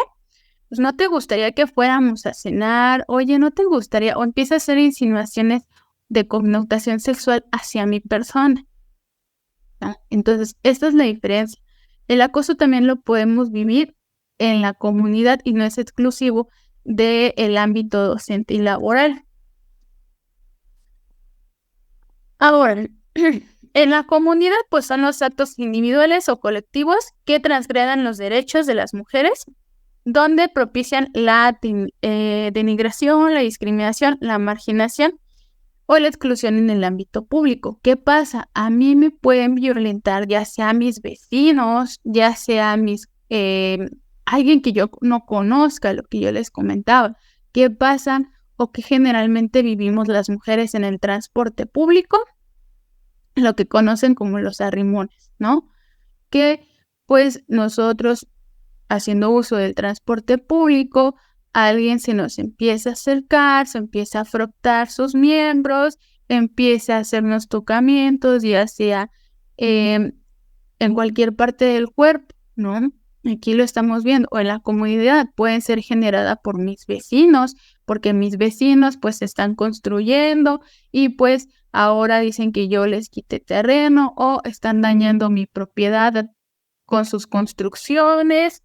Pues no te gustaría que fuéramos a cenar, oye, no te gustaría, o empieza a hacer insinuaciones de connotación sexual hacia mi persona. ¿No? Entonces, esta es la diferencia. El acoso también lo podemos vivir en la comunidad y no es exclusivo del ámbito docente y laboral. Ahora, en la comunidad, pues son los actos individuales o colectivos que transgredan los derechos de las mujeres, donde propician la denigración, la discriminación, la marginación o la exclusión en el ámbito público. ¿Qué pasa? A mí me pueden violentar ya sea mis vecinos, ya sea alguien que yo no conozca, lo que yo les comentaba. ¿Qué pasa? O que generalmente vivimos las mujeres en el transporte público, lo que conocen como los arrimones, ¿no? Que pues nosotros haciendo uso del transporte público, alguien se nos empieza a acercar, se empieza a frotar sus miembros, empieza a hacernos tocamientos, ya sea en cualquier parte del cuerpo, ¿no? Aquí lo estamos viendo, o en la comunidad, pueden ser generadas por mis vecinos, porque mis vecinos pues están construyendo y pues ahora dicen que yo les quité terreno o están dañando mi propiedad con sus construcciones.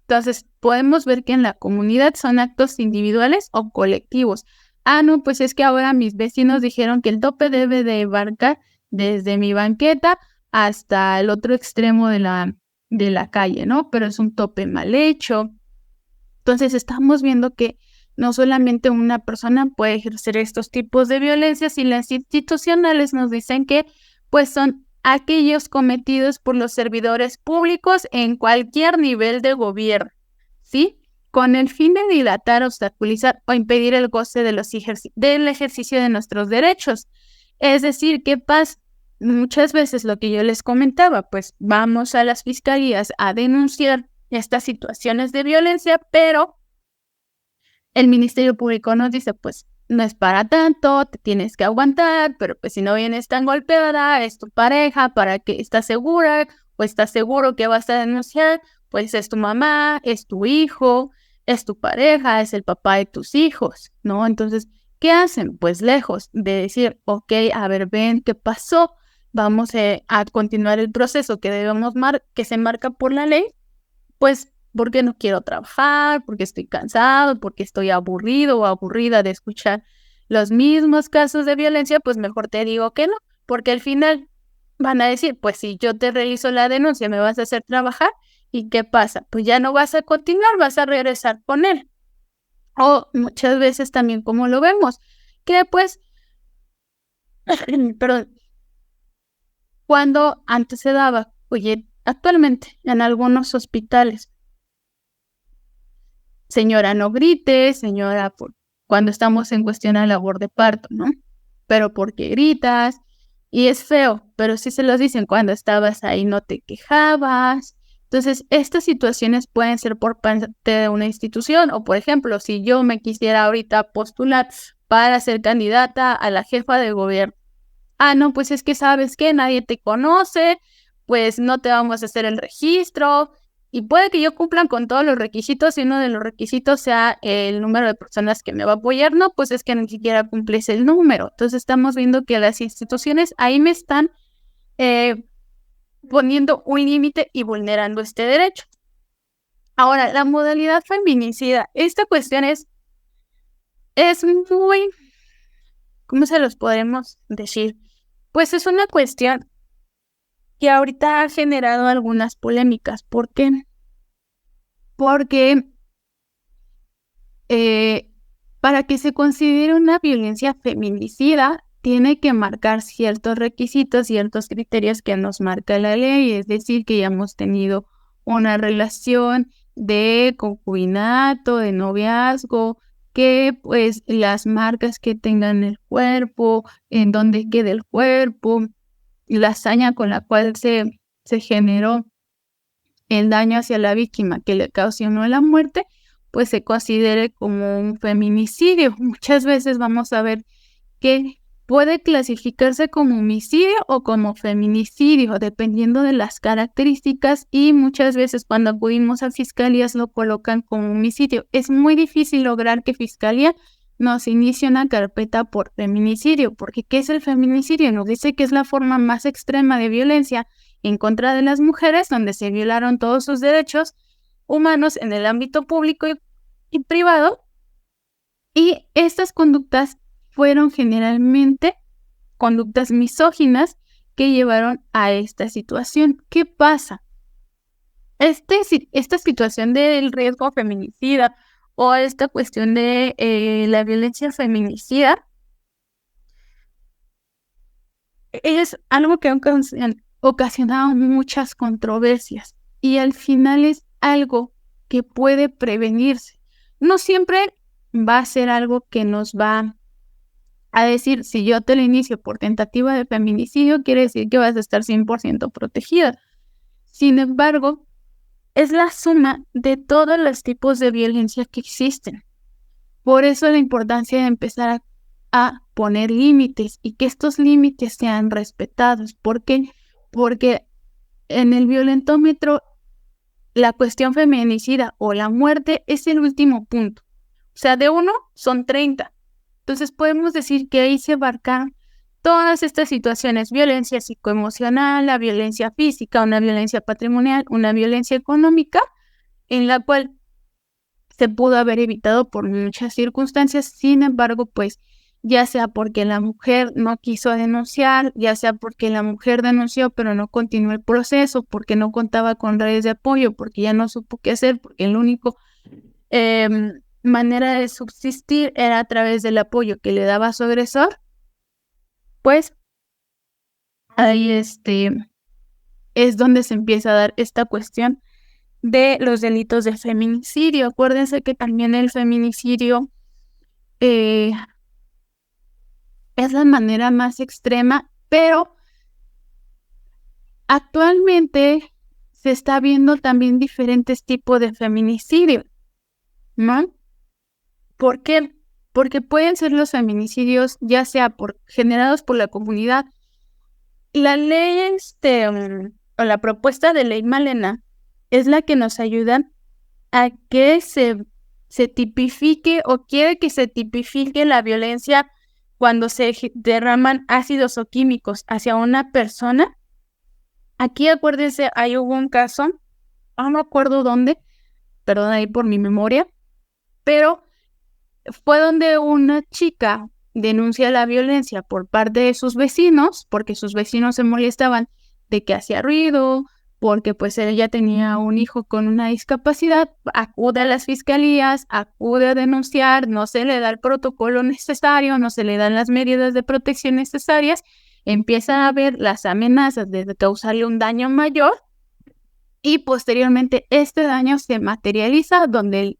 Entonces, podemos ver que en la comunidad son actos individuales o colectivos. Ah, no, pues es que ahora mis vecinos dijeron que el tope debe de abarcar desde mi banqueta hasta el otro extremo de la calle, ¿no? Pero es un tope mal hecho. Entonces, estamos viendo que no solamente una persona puede ejercer estos tipos de violencias y las institucionales nos dicen que pues son aquellos cometidos por los servidores públicos en cualquier nivel de gobierno, ¿sí? Con el fin de dilatar, obstaculizar o impedir el goce de del ejercicio de nuestros derechos. Es decir, ¿qué pasa? Muchas veces lo que yo les comentaba, pues vamos a las fiscalías a denunciar estas situaciones de violencia, pero el Ministerio Público nos dice, pues, no es para tanto, te tienes que aguantar, pero pues si no vienes tan golpeada, es tu pareja, ¿para qué estás segura? O estás seguro que vas a denunciar, pues es tu mamá, es tu hijo, es tu pareja, es el papá de tus hijos, ¿no? Entonces, ¿qué hacen? Pues lejos de decir, ok, a ver, ven, ¿qué pasó? Vamos a continuar el proceso que que se marca por la ley, pues porque no quiero trabajar, porque estoy cansado, porque estoy aburrido o aburrida de escuchar los mismos casos de violencia, pues mejor te digo que no, porque al final van a decir, pues si yo te realizo la denuncia, me vas a hacer trabajar, ¿y qué pasa? Pues ya no vas a continuar, vas a regresar con él. O muchas veces también como lo vemos, que pues, perdón, cuando antes se daba, oye, actualmente en algunos hospitales, señora no grite, señora, cuando estamos en cuestión a labor de parto, ¿no? Pero ¿por qué gritas? Y es feo, pero sí se los dicen, cuando estabas ahí no te quejabas. Entonces, estas situaciones pueden ser por parte de una institución o, por ejemplo, si yo me quisiera ahorita postular para ser candidata a la jefa de gobierno. Ah, no, pues es que sabes que nadie te conoce, pues no te vamos a hacer el registro y puede que yo cumplan con todos los requisitos y uno de los requisitos sea el número de personas que me va a apoyar. No, pues es que ni siquiera cumples el número. Entonces estamos viendo que las instituciones ahí me están poniendo un límite y vulnerando este derecho. Ahora, la modalidad feminicida. Esta cuestión es muy, ¿cómo se los podemos decir? Pues es una cuestión que ahorita ha generado algunas polémicas. ¿Por qué? Porque para que se considere una violencia feminicida, tiene que marcar ciertos requisitos, ciertos criterios que nos marca la ley, es decir, que ya hemos tenido una relación de concubinato, de noviazgo, que pues las marcas que tengan el cuerpo, en donde quede el cuerpo, la hazaña con la cual se generó el daño hacia la víctima que le ocasionó la muerte, pues se considere como un feminicidio. Muchas veces vamos a ver que puede clasificarse como homicidio o como feminicidio, dependiendo de las características, y muchas veces cuando acudimos a fiscalías lo colocan como homicidio. Es muy difícil lograr que fiscalía nos inicie una carpeta por feminicidio, porque ¿qué es el feminicidio? Nos dice que es la forma más extrema de violencia en contra de las mujeres, donde se violaron todos sus derechos humanos en el ámbito público y privado, y estas conductas fueron generalmente conductas misóginas que llevaron a esta situación. ¿Qué pasa? Esta situación del riesgo feminicida o esta cuestión de la violencia feminicida es algo que ha ocasionado muchas controversias y al final es algo que puede prevenirse. No siempre va a ser algo que nos va a decir, si yo te lo inicio por tentativa de feminicidio, quiere decir que vas a estar 100% protegida. Sin embargo, es la suma de todos los tipos de violencia que existen. Por eso la importancia de empezar a poner límites y que estos límites sean respetados. ¿Por qué? Porque en el violentómetro la cuestión feminicida o la muerte es el último punto. O sea, de 1 son 30. Entonces podemos decir que ahí se abarcan todas estas situaciones: violencia psicoemocional, la violencia física, una violencia patrimonial, una violencia económica, en la cual se pudo haber evitado por muchas circunstancias. Sin embargo, pues ya sea porque la mujer no quiso denunciar, ya sea porque la mujer denunció pero no continuó el proceso, porque no contaba con redes de apoyo, porque ya no supo qué hacer, porque el único manera de subsistir era a través del apoyo que le daba a su agresor, pues ahí es donde se empieza a dar esta cuestión de los delitos de feminicidio. Acuérdense que también el feminicidio es la manera más extrema, pero actualmente se está viendo también diferentes tipos de feminicidio, ¿no? ¿Por qué? Porque pueden ser los feminicidios ya sea generados por la comunidad. La ley o la propuesta de ley Malena es la que nos ayuda a que se tipifique, o quiere que se tipifique la violencia cuando se derraman ácidos o químicos hacia una persona. Aquí acuérdense, ahí hubo un caso, no me acuerdo dónde, perdón ahí por mi memoria, pero fue donde una chica denuncia la violencia por parte de sus vecinos, porque sus vecinos se molestaban de que hacía ruido, porque pues ella tenía un hijo con una discapacidad, acude a las fiscalías, acude a denunciar, no se le da el protocolo necesario, no se le dan las medidas de protección necesarias, empieza a ver las amenazas de causarle un daño mayor y posteriormente este daño se materializa donde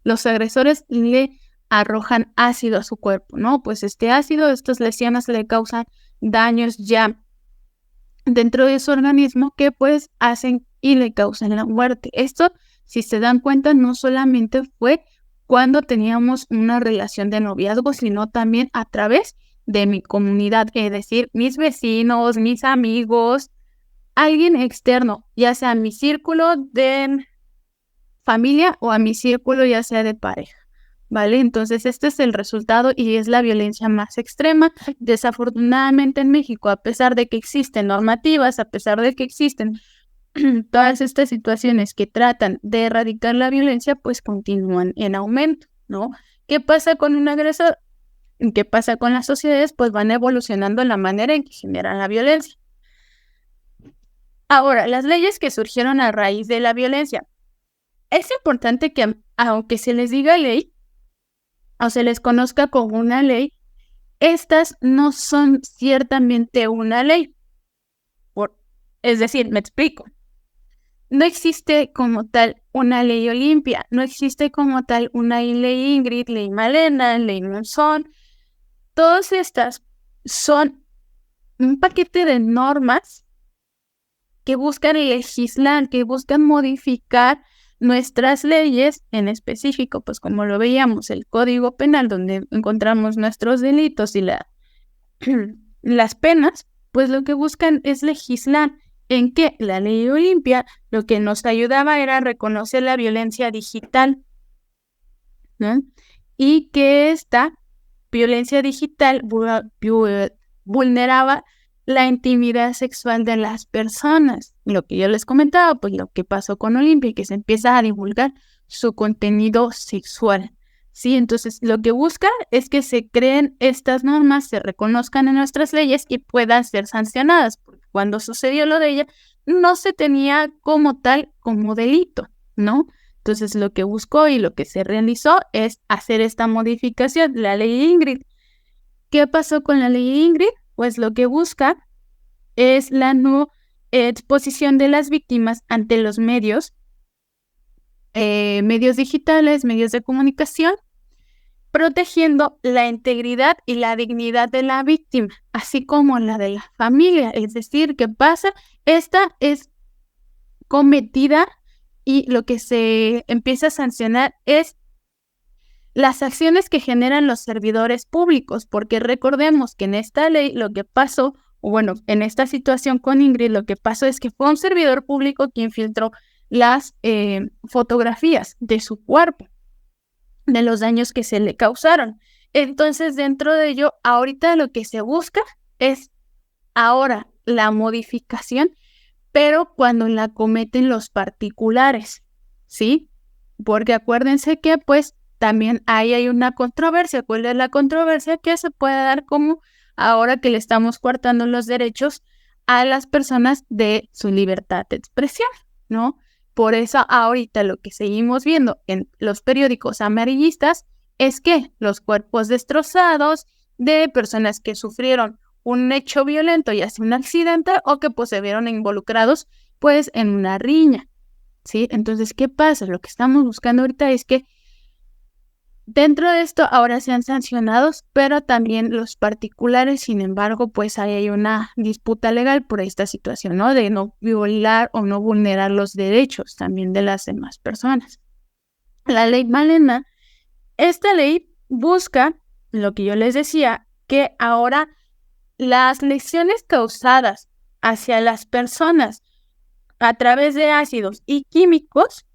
los agresores le arrojan ácido a su cuerpo, ¿no? Pues este ácido, estas lesiones le causan daños ya dentro de su organismo que pues hacen y le causan la muerte. Esto, si se dan cuenta, no solamente fue cuando teníamos una relación de noviazgo, sino también a través de mi comunidad, es decir, mis vecinos, mis amigos, alguien externo, ya sea mi círculo de familia o a mi círculo ya sea de pareja, ¿vale? Entonces este es el resultado y es la violencia más extrema. Desafortunadamente en México, a pesar de que existen normativas, a pesar de que existen todas estas situaciones que tratan de erradicar la violencia, pues continúan en aumento, ¿no? ¿Qué pasa con un agresor? ¿Qué pasa con las sociedades? Pues van evolucionando la manera en que generan la violencia. Ahora, las leyes que surgieron a raíz de la violencia. Es importante que, aunque se les diga ley, o se les conozca como una ley, estas no son ciertamente una ley. Es decir, me explico. No existe como tal una ley Olimpia, no existe como tal una ley Ingrid, ley Malena, ley Monzón. Todas estas son un paquete de normas que buscan legislar, que buscan modificar nuestras leyes, en específico, pues como lo veíamos, el Código Penal, donde encontramos nuestros delitos y las penas, pues lo que buscan es legislar. En que la ley Olimpia lo que nos ayudaba era reconocer la violencia digital, ¿no? Y que esta violencia digital vulneraba la intimidad sexual de las personas. Lo que yo les comentaba, pues lo que pasó con Olimpia, que se empieza a divulgar su contenido sexual, ¿sí? Entonces, lo que busca es que se creen estas normas, se reconozcan en nuestras leyes y puedan ser sancionadas, porque cuando sucedió lo de ella, no se tenía como tal como delito, ¿no? Entonces, lo que buscó y lo que se realizó es hacer esta modificación, la ley Ingrid. ¿Qué pasó con la ley Ingrid? Pues lo que busca es la no exposición de las víctimas ante los medios digitales, medios de comunicación, protegiendo la integridad y la dignidad de la víctima, así como la de la familia. Es decir, ¿qué pasa? Esta es cometida y lo que se empieza a sancionar es las acciones que generan los servidores públicos, porque recordemos que en esta ley lo que pasó, o bueno, en esta situación con Ingrid, lo que pasó es que fue un servidor público quien filtró las fotografías de su cuerpo, de los daños que se le causaron. Entonces, dentro de ello, ahorita lo que se busca es ahora la modificación, pero cuando la cometen los particulares, ¿sí? Porque acuérdense que, pues, también ahí hay una controversia. ¿Cuál es la controversia? Que se puede dar como ahora que le estamos coartando los derechos a las personas de su libertad de expresión, ¿no? Por eso ahorita lo que seguimos viendo en los periódicos amarillistas es que los cuerpos destrozados de personas que sufrieron un hecho violento, ya sea un accidente o que pues se vieron involucrados pues en una riña, ¿sí? Entonces, ¿qué pasa? Lo que estamos buscando ahorita es que dentro de esto ahora sean sancionados, pero también los particulares. Sin embargo, pues ahí hay una disputa legal por esta situación, ¿no? De no violar o no vulnerar los derechos también de las demás personas. La ley Malena, esta ley busca, lo que yo les decía, que ahora las lesiones causadas hacia las personas a través de ácidos y químicos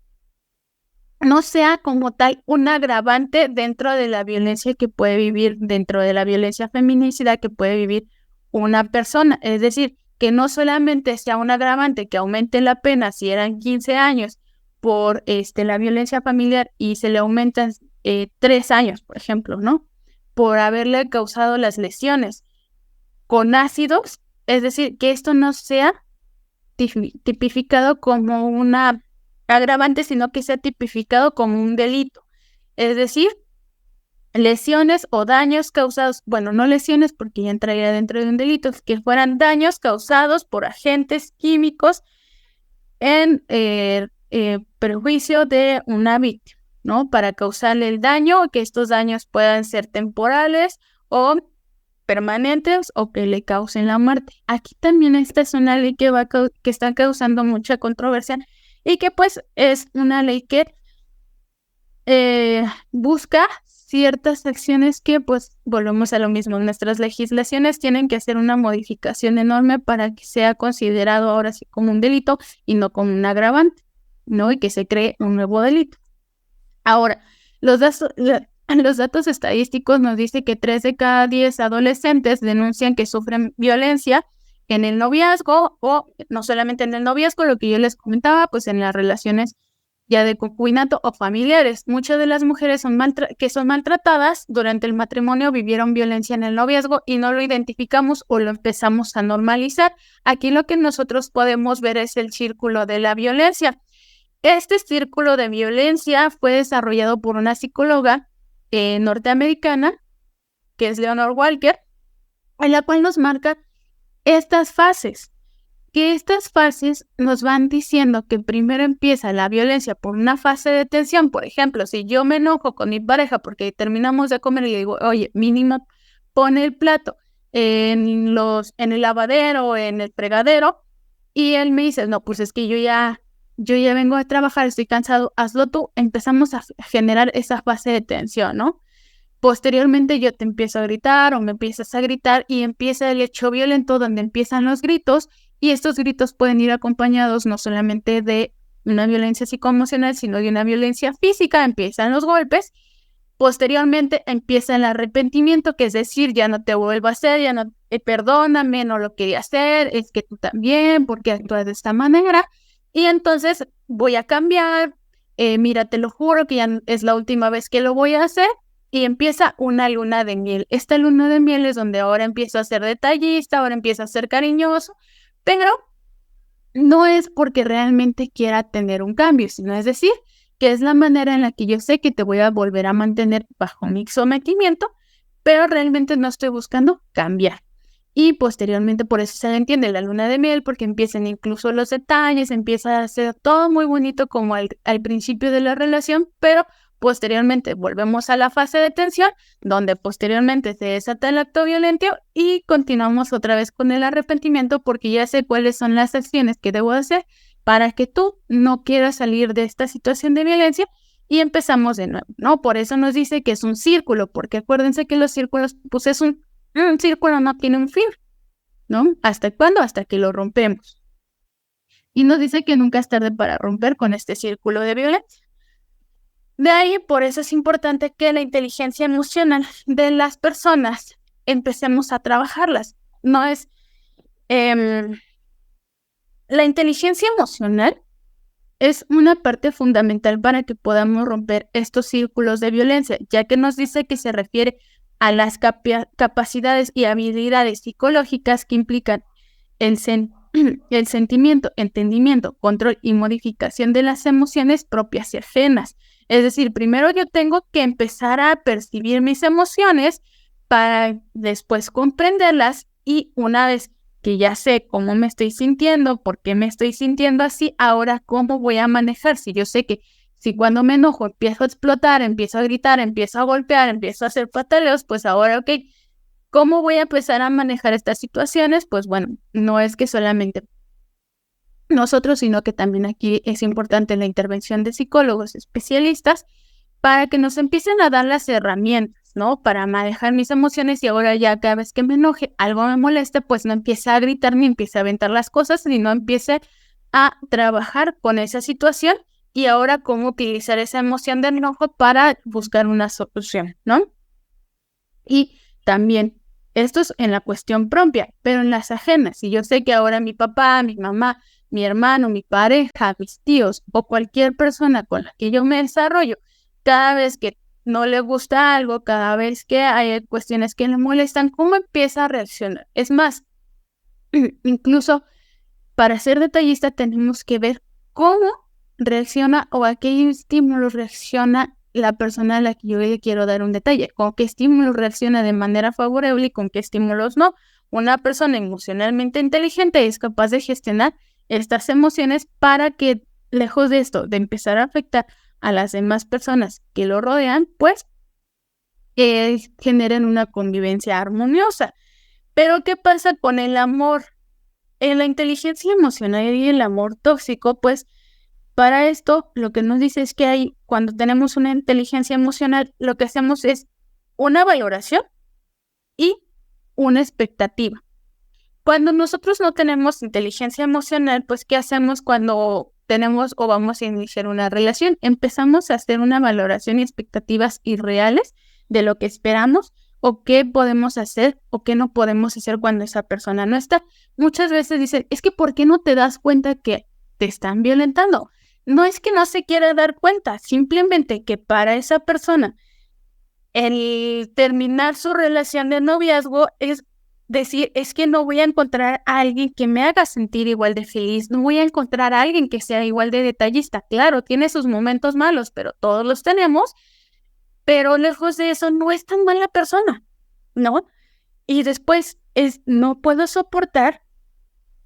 no sea como tal un agravante dentro de la violencia que puede vivir, dentro de la violencia feminicida que puede vivir una persona. Es decir, que no solamente sea un agravante que aumente la pena si eran 15 años por la violencia familiar y se le aumentan 3 años, por ejemplo, ¿no? por haberle causado las lesiones con ácidos, es decir, que esto no sea tipificado como una agravante, sino que sea tipificado como un delito. Es decir, lesiones o daños causados, bueno, no lesiones porque ya entraría dentro de un delito, que fueran daños causados por agentes químicos en perjuicio de una víctima, ¿no? Para causarle el daño, que estos daños puedan ser temporales o permanentes o que le causen la muerte. Aquí también esta es una ley que está causando mucha controversia y que pues es una ley que busca ciertas acciones que pues volvemos a lo mismo. Nuestras legislaciones tienen que hacer una modificación enorme para que sea considerado ahora sí como un delito y no como un agravante, ¿no? Y que se cree un nuevo delito. Ahora, los datos estadísticos nos dicen que 3 de cada 10 adolescentes denuncian que sufren violencia en el noviazgo o no solamente en el noviazgo, lo que yo les comentaba, pues en las relaciones ya de concubinato o familiares. Muchas de las mujeres que son maltratadas durante el matrimonio vivieron violencia en el noviazgo y no lo identificamos o lo empezamos a normalizar. Aquí lo que nosotros podemos ver es el círculo de la violencia. Este círculo de violencia fue desarrollado por una psicóloga norteamericana, que es Leonore Walker, en la cual nos marca estas fases. Que estas fases nos van diciendo que primero empieza la violencia por una fase de tensión. Por ejemplo, si yo me enojo con mi pareja porque terminamos de comer y le digo, oye, mínimo pone el plato en el lavadero o en el fregadero, y él me dice, no, pues es que yo ya vengo a trabajar, estoy cansado, hazlo tú. Empezamos a generar esa fase de tensión, ¿no? Posteriormente yo te empiezo a gritar o me empiezas a gritar y empieza el hecho violento donde empiezan los gritos, y estos gritos pueden ir acompañados no solamente de una violencia psicoemocional, sino de una violencia física. Empiezan los golpes. Posteriormente empieza el arrepentimiento, que es decir, ya no te vuelvo a hacer, ya no, perdóname, no lo quería hacer, es que tú también, porque actúas de esta manera, y entonces voy a cambiar, mira, te lo juro que ya es la última vez que lo voy a hacer, y empieza una luna de miel. Esta luna de miel es donde ahora empiezo a ser detallista, ahora empiezo a ser cariñoso, pero no es porque realmente quiera tener un cambio, sino es decir, que es la manera en la que yo sé que te voy a volver a mantener bajo mi sometimiento, pero realmente no estoy buscando cambiar. Y posteriormente por eso se le entiende la luna de miel, porque empiezan incluso los detalles, empieza a ser todo muy bonito como al principio de la relación, pero posteriormente volvemos a la fase de tensión, donde posteriormente se desata el acto violento y continuamos otra vez con el arrepentimiento, porque ya sé cuáles son las acciones que debo hacer para que tú no quieras salir de esta situación de violencia, y empezamos de nuevo, ¿no? Por eso nos dice que es un círculo, porque acuérdense que los círculos, pues es un círculo, no tiene un fin, ¿no? ¿Hasta cuándo? Hasta que lo rompemos. Y nos dice que nunca es tarde para romper con este círculo de violencia. De ahí, por eso es importante que la inteligencia emocional de las personas empecemos a trabajarlas. No es... la inteligencia emocional es una parte fundamental para que podamos romper estos círculos de violencia, ya que nos dice que se refiere a las capacidades y habilidades psicológicas que implican el sentimiento, entendimiento, control y modificación de las emociones propias y ajenas. Es decir, primero yo tengo que empezar a percibir mis emociones para después comprenderlas, y una vez que ya sé cómo me estoy sintiendo, por qué me estoy sintiendo así, ahora cómo voy a manejar. Si yo sé que si cuando me enojo empiezo a explotar, empiezo a gritar, empiezo a golpear, empiezo a hacer pataleos, pues ahora, ok, ¿cómo voy a empezar a manejar estas situaciones? Pues bueno, no es que solamente nosotros, sino que también aquí es importante la intervención de psicólogos especialistas para que nos empiecen a dar las herramientas, ¿no? Para manejar mis emociones, y ahora ya cada vez que me enoje, algo me moleste, pues no empiece a gritar ni empiece a aventar las cosas, sino empiece a trabajar con esa situación, y ahora cómo utilizar esa emoción de enojo para buscar una solución, ¿no? Y también, esto es en la cuestión propia, pero en las ajenas, si yo sé que ahora mi papá, mi mamá, mi hermano, mi pareja, mis tíos o cualquier persona con la que yo me desarrollo, cada vez que no le gusta algo, cada vez que hay cuestiones que le molestan, ¿cómo empieza a reaccionar? Es más, incluso para ser detallista tenemos que ver cómo reacciona o a qué estímulos reacciona la persona a la que yo le quiero dar un detalle, con qué estímulos reacciona de manera favorable y con qué estímulos no. Una persona emocionalmente inteligente es capaz de gestionar estas emociones para que, lejos de esto, de empezar a afectar a las demás personas que lo rodean, pues generen una convivencia armoniosa. Pero ¿qué pasa con el amor? En la inteligencia emocional y el amor tóxico, pues para esto lo que nos dice es que cuando tenemos una inteligencia emocional, lo que hacemos es una valoración y una expectativa. Cuando nosotros no tenemos inteligencia emocional, pues ¿qué hacemos cuando tenemos o vamos a iniciar una relación? Empezamos a hacer una valoración y expectativas irreales de lo que esperamos o qué podemos hacer o qué no podemos hacer cuando esa persona no está. Muchas veces dicen, es que ¿por qué no te das cuenta que te están violentando? No es que no se quiera dar cuenta, simplemente que para esa persona el terminar su relación de noviazgo es decir, es que no voy a encontrar a alguien que me haga sentir igual de feliz, no voy a encontrar a alguien que sea igual de detallista. Claro, tiene sus momentos malos, pero todos los tenemos, pero lejos de eso no es tan mala persona, ¿no? Y después no puedo soportar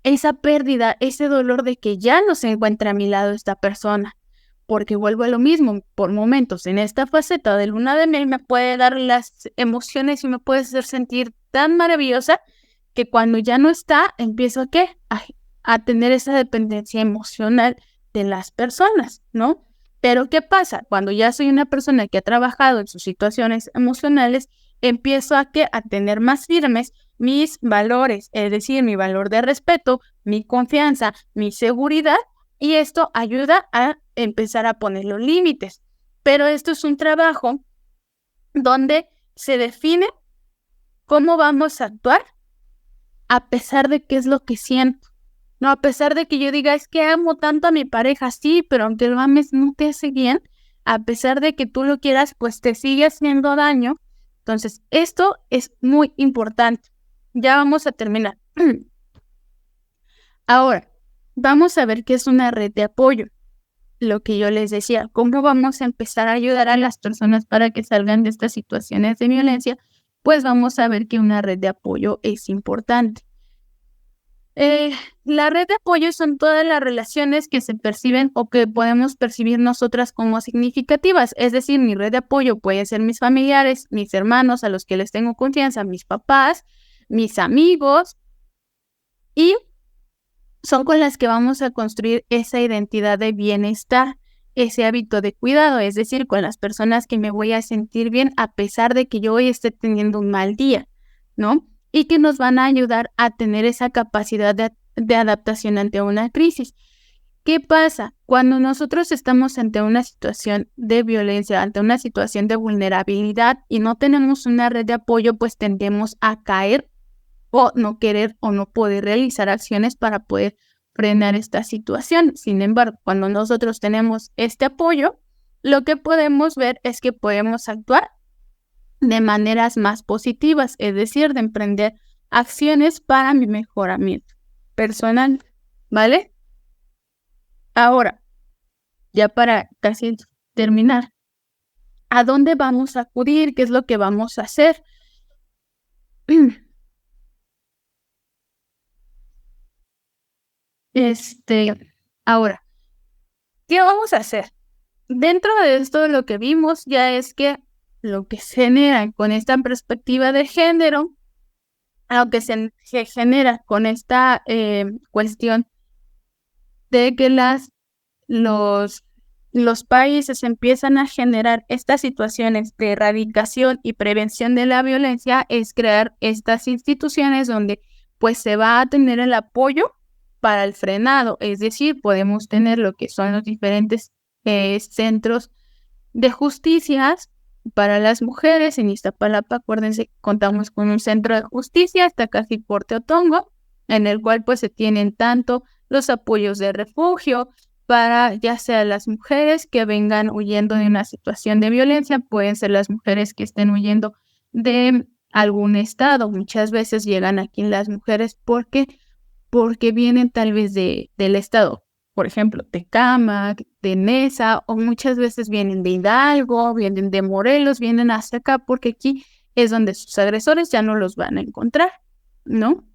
esa pérdida, ese dolor de que ya no se encuentra a mi lado esta persona, porque vuelvo a lo mismo, por momentos en esta faceta de luna de miel me puede dar las emociones y me puede hacer sentir tan maravillosa que cuando ya no está, empiezo a tener esa dependencia emocional de las personas, ¿no? Pero ¿qué pasa? Cuando ya soy una persona que ha trabajado en sus situaciones emocionales, empiezo a tener más firmes mis valores, es decir, mi valor de respeto, mi confianza, mi seguridad, y esto ayuda a empezar a poner los límites. Pero esto es un trabajo donde se define cómo vamos a actuar a pesar de qué es lo que siento. No, a pesar de que yo diga, es que amo tanto a mi pareja, sí, pero aunque lo ames no te hace bien, a pesar de que tú lo quieras, pues te sigue haciendo daño. Entonces, esto es muy importante. Ya vamos a terminar. Ahora, vamos a ver qué es una red de apoyo. Lo que yo les decía, cómo vamos a empezar a ayudar a las personas para que salgan de estas situaciones de violencia, pues vamos a ver que una red de apoyo es importante. La red de apoyo son todas las relaciones que se perciben o que podemos percibir nosotras como significativas. Es decir, mi red de apoyo puede ser mis familiares, mis hermanos a los que les tengo confianza, mis papás, mis amigos, y son con las que vamos a construir esa identidad de bienestar, ese hábito de cuidado, es decir, con las personas que me voy a sentir bien a pesar de que yo hoy esté teniendo un mal día, ¿no? Y que nos van a ayudar a tener esa capacidad de adaptación ante una crisis. ¿Qué pasa? Cuando nosotros estamos ante una situación de violencia, ante una situación de vulnerabilidad y no tenemos una red de apoyo, pues tendemos a caer o no querer o no poder realizar acciones para poder frenar esta situación. Sin embargo, cuando nosotros tenemos este apoyo, lo que podemos ver es que podemos actuar de maneras más positivas, es decir, de emprender acciones para mi mejoramiento personal, ¿vale? Ahora, ya para casi terminar, ¿a dónde vamos a acudir? ¿Qué es lo que vamos a hacer? Ahora, ¿qué vamos a hacer? Dentro de esto lo que vimos ya es que lo que se genera con esta perspectiva de género, aunque se genera con esta cuestión de que los países empiezan a generar estas situaciones de erradicación y prevención de la violencia, es crear estas instituciones donde pues se va a tener el apoyo para el frenado, es decir, podemos tener lo que son los diferentes centros de justicias para las mujeres. En Iztapalapa, acuérdense, contamos con un centro de justicia, está casi por Teotongo, en el cual pues se tienen tanto los apoyos de refugio para ya sea las mujeres que vengan huyendo de una situación de violencia, pueden ser las mujeres que estén huyendo de algún estado. Muchas veces llegan aquí las mujeres porque vienen tal vez del estado, por ejemplo, Tecámac, de Nesa, o muchas veces vienen de Hidalgo, vienen de Morelos, vienen hasta acá porque aquí es donde sus agresores ya no los van a encontrar, ¿no?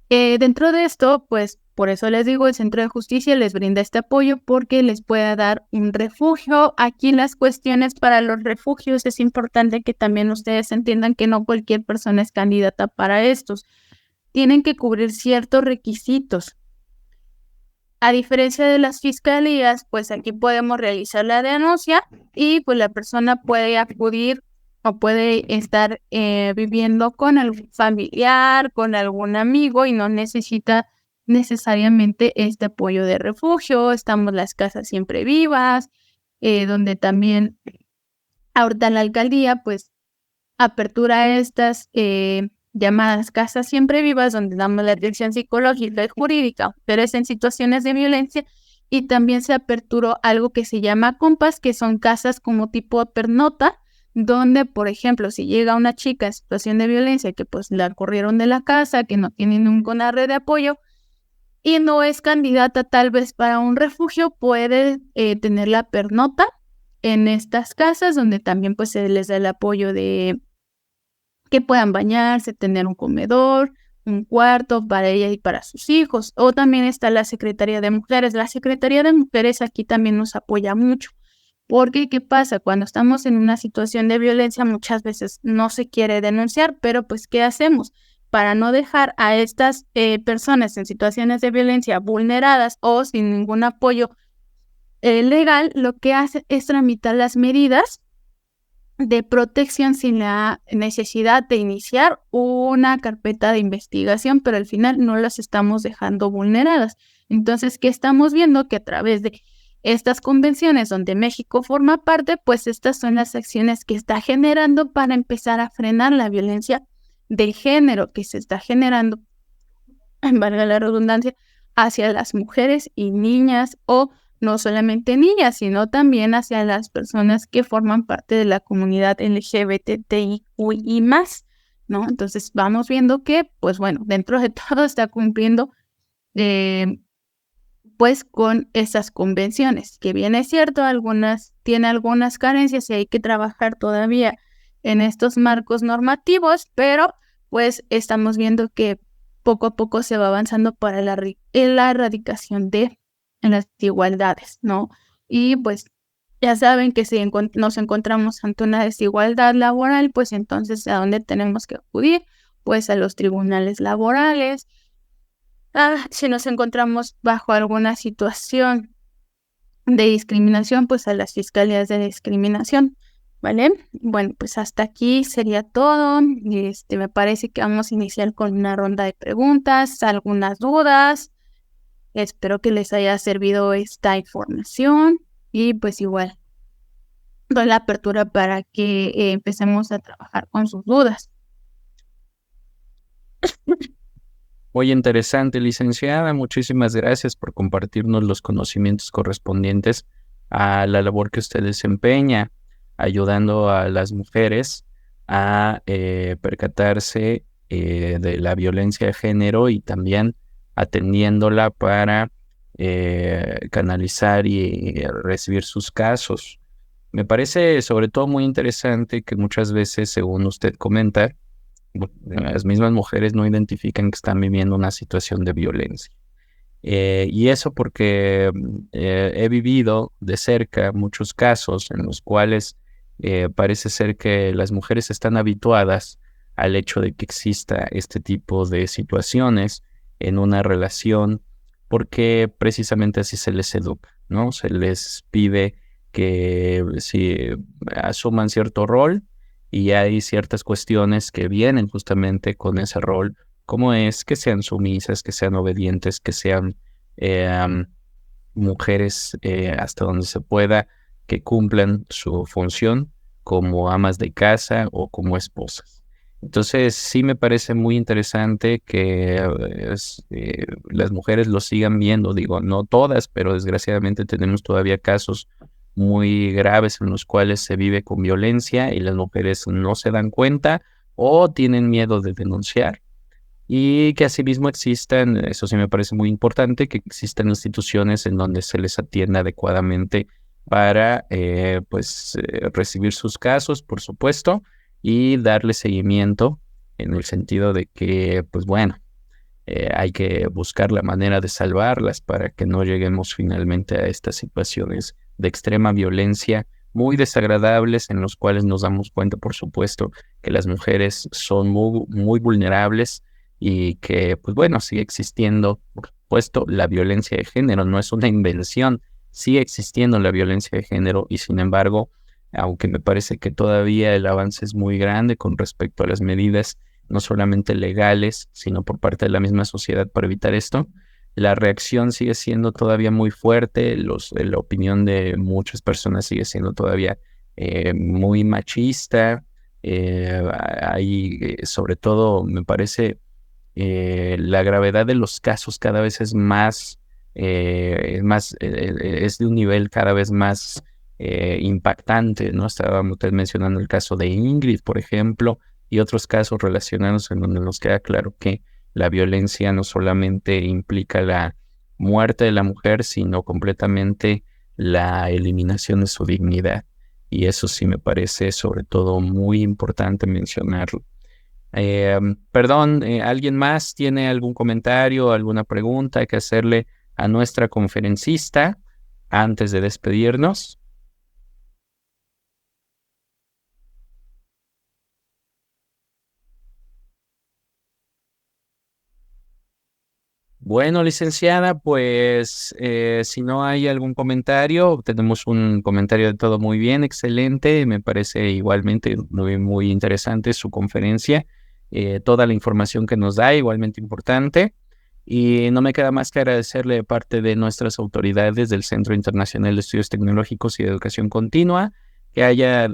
Dentro de esto, pues por eso les digo, el Centro de Justicia les brinda este apoyo porque les pueda dar un refugio. Aquí las cuestiones para los refugios es importante que también ustedes entiendan que no cualquier persona es candidata para estos. Tienen que cubrir ciertos requisitos. A diferencia de las fiscalías, pues aquí podemos realizar la denuncia y pues la persona puede acudir o puede estar viviendo con algún familiar, con algún amigo y no necesita necesariamente este apoyo de refugio. Estamos las casas siempre vivas, donde también ahorita la alcaldía pues apertura estas llamadas casas siempre vivas, donde damos la atención psicológica y jurídica, pero es en situaciones de violencia. Y también se aperturó algo que se llama compas, que son casas como tipo pernota, donde, por ejemplo, si llega una chica en situación de violencia que pues la corrieron de la casa, que no tiene ninguna red de apoyo y no es candidata tal vez para un refugio, puede tener la pernota en estas casas, donde también pues se les da el apoyo de que puedan bañarse, tener un comedor, un cuarto para ella y para sus hijos. O también está la Secretaría de Mujeres. La Secretaría de Mujeres aquí también nos apoya mucho. Porque, ¿qué pasa? Cuando estamos en una situación de violencia, muchas veces no se quiere denunciar, pero pues, ¿qué hacemos? Para no dejar a estas personas en situaciones de violencia vulneradas o sin ningún apoyo legal, lo que hace es tramitar las medidas de protección sin la necesidad de iniciar una carpeta de investigación, pero al final no las estamos dejando vulneradas. Entonces, ¿qué estamos viendo? Que a través de estas convenciones donde México forma parte, pues estas son las acciones que está generando para empezar a frenar la violencia de género que se está generando, valga la redundancia, hacia las mujeres y niñas, o no solamente niñas, sino también hacia las personas que forman parte de la comunidad LGBTIQI+, ¿no? Entonces vamos viendo que, pues bueno, dentro de todo está cumpliendo pues con esas convenciones, que bien es cierto, tiene algunas carencias y hay que trabajar todavía en estos marcos normativos, pero pues estamos viendo que poco a poco se va avanzando para la erradicación de las desigualdades, ¿no? Y pues ya saben que si nos encontramos ante una desigualdad laboral, pues entonces ¿a dónde tenemos que acudir? Pues a los tribunales laborales. Si nos encontramos bajo alguna situación de discriminación, pues a las fiscalías de discriminación, ¿vale? Bueno, pues hasta aquí sería todo. Me parece que vamos a iniciar con una ronda de preguntas, algunas dudas. Espero que les haya servido esta información y pues igual doy la apertura para que empecemos a trabajar con sus dudas. Muy interesante, licenciada. Muchísimas gracias por compartirnos los conocimientos correspondientes a la labor que usted desempeña, ayudando a las mujeres a percatarse de la violencia de género y también atendiéndola para canalizar y recibir sus casos. Me parece sobre todo muy interesante que muchas veces, según usted comenta, las mismas mujeres no identifican que están viviendo una situación de violencia. Y eso porque he vivido de cerca muchos casos en los cuales parece ser que las mujeres están habituadas al hecho de que exista este tipo de situaciones en una relación, porque precisamente así se les educa, ¿no? Se les pide que asuman cierto rol, y hay ciertas cuestiones que vienen justamente con ese rol, como es que sean sumisas, que sean obedientes, que sean mujeres hasta donde se pueda, que cumplan su función como amas de casa o como esposas. Entonces sí me parece muy interesante que las mujeres lo sigan viendo, digo, no todas, pero desgraciadamente tenemos todavía casos muy graves en los cuales se vive con violencia y las mujeres no se dan cuenta o tienen miedo de denunciar. Y que asimismo existan, eso sí me parece muy importante, que existan instituciones en donde se les atienda adecuadamente para recibir sus casos, por supuesto, y darle seguimiento en el sentido de que, pues bueno, hay que buscar la manera de salvarlas para que no lleguemos finalmente a estas situaciones de extrema violencia muy desagradables en los cuales nos damos cuenta, por supuesto, que las mujeres son muy, muy vulnerables y que, pues bueno, sigue existiendo, por supuesto, la violencia de género, no es una invención, sigue existiendo la violencia de género y sin embargo, aunque me parece que todavía el avance es muy grande con respecto a las medidas no solamente legales, sino por parte de la misma sociedad para evitar esto, la reacción sigue siendo todavía muy fuerte, la opinión de muchas personas sigue siendo todavía muy machista, sobre todo me parece la gravedad de los casos cada vez es es de un nivel cada vez más impactante, ¿no? Estaba usted mencionando el caso de Ingrid, por ejemplo, y otros casos relacionados en donde nos queda claro que la violencia no solamente implica la muerte de la mujer, sino completamente la eliminación de su dignidad. Y eso sí me parece sobre todo muy importante mencionarlo. Perdón, ¿alguien más tiene algún comentario, alguna pregunta que hacerle a nuestra conferencista antes de despedirnos? Bueno, licenciada, pues si no hay algún comentario, tenemos un comentario de todo muy bien, excelente, me parece igualmente muy, muy interesante su conferencia, toda la información que nos da, igualmente importante, y no me queda más que agradecerle de parte de nuestras autoridades del Centro Internacional de Estudios Tecnológicos y de Educación Continua que haya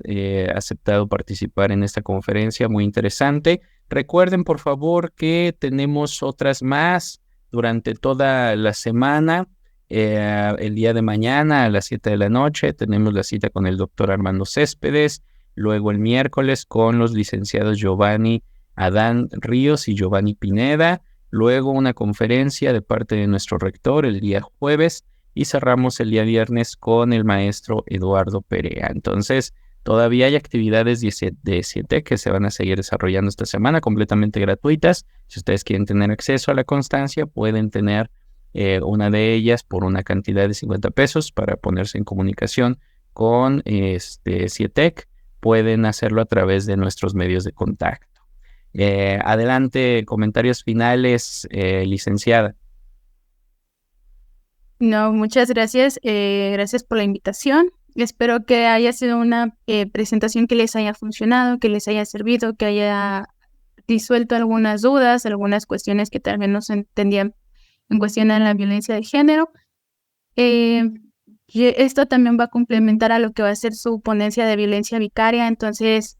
aceptado participar en esta conferencia muy interesante. Recuerden, por favor, que tenemos otras más durante toda la semana. El día de mañana a las 7 de la noche tenemos la cita con el doctor Armando Céspedes, luego el miércoles con los licenciados Giovanni Adán Ríos y Giovanni Pineda, luego una conferencia de parte de nuestro rector el día jueves y cerramos el día viernes con el maestro Eduardo Perea. Entonces, todavía hay actividades de CIETEC que se van a seguir desarrollando esta semana, completamente gratuitas. Si ustedes quieren tener acceso a la constancia, pueden tener una de ellas por una cantidad de 50 pesos para ponerse en comunicación con CIETEC. Pueden hacerlo a través de nuestros medios de contacto. Adelante, comentarios finales, licenciada. No, muchas gracias. Gracias por la invitación. Espero que haya sido una presentación que les haya funcionado, que les haya servido, que haya disuelto algunas dudas, algunas cuestiones que tal vez no se entendían en cuestión de la violencia de género. Y esto también va a complementar a lo que va a ser su ponencia de violencia vicaria, entonces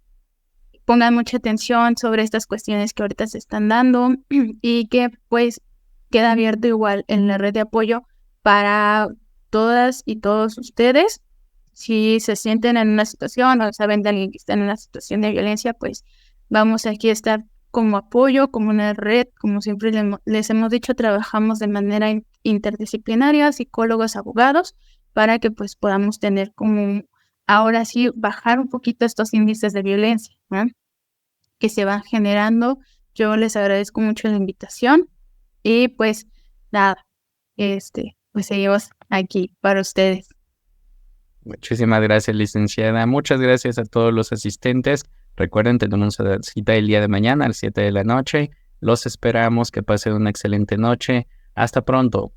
pongan mucha atención sobre estas cuestiones que ahorita se están dando y que pues queda abierto igual en la red de apoyo para todas y todos ustedes. Si se sienten en una situación o saben de alguien que está en una situación de violencia, pues vamos aquí a estar como apoyo, como una red, como siempre les hemos dicho, trabajamos de manera interdisciplinaria, psicólogos, abogados, para que pues podamos tener como, ahora sí, bajar un poquito estos índices de violencia, ¿no?, que se van generando. Yo les agradezco mucho la invitación y pues nada, pues seguimos aquí para ustedes. Muchísimas gracias, licenciada. Muchas gracias a todos los asistentes. Recuerden, tenemos una cita el día de mañana a las 7 de la noche. Los esperamos. Que pasen una excelente noche. Hasta pronto.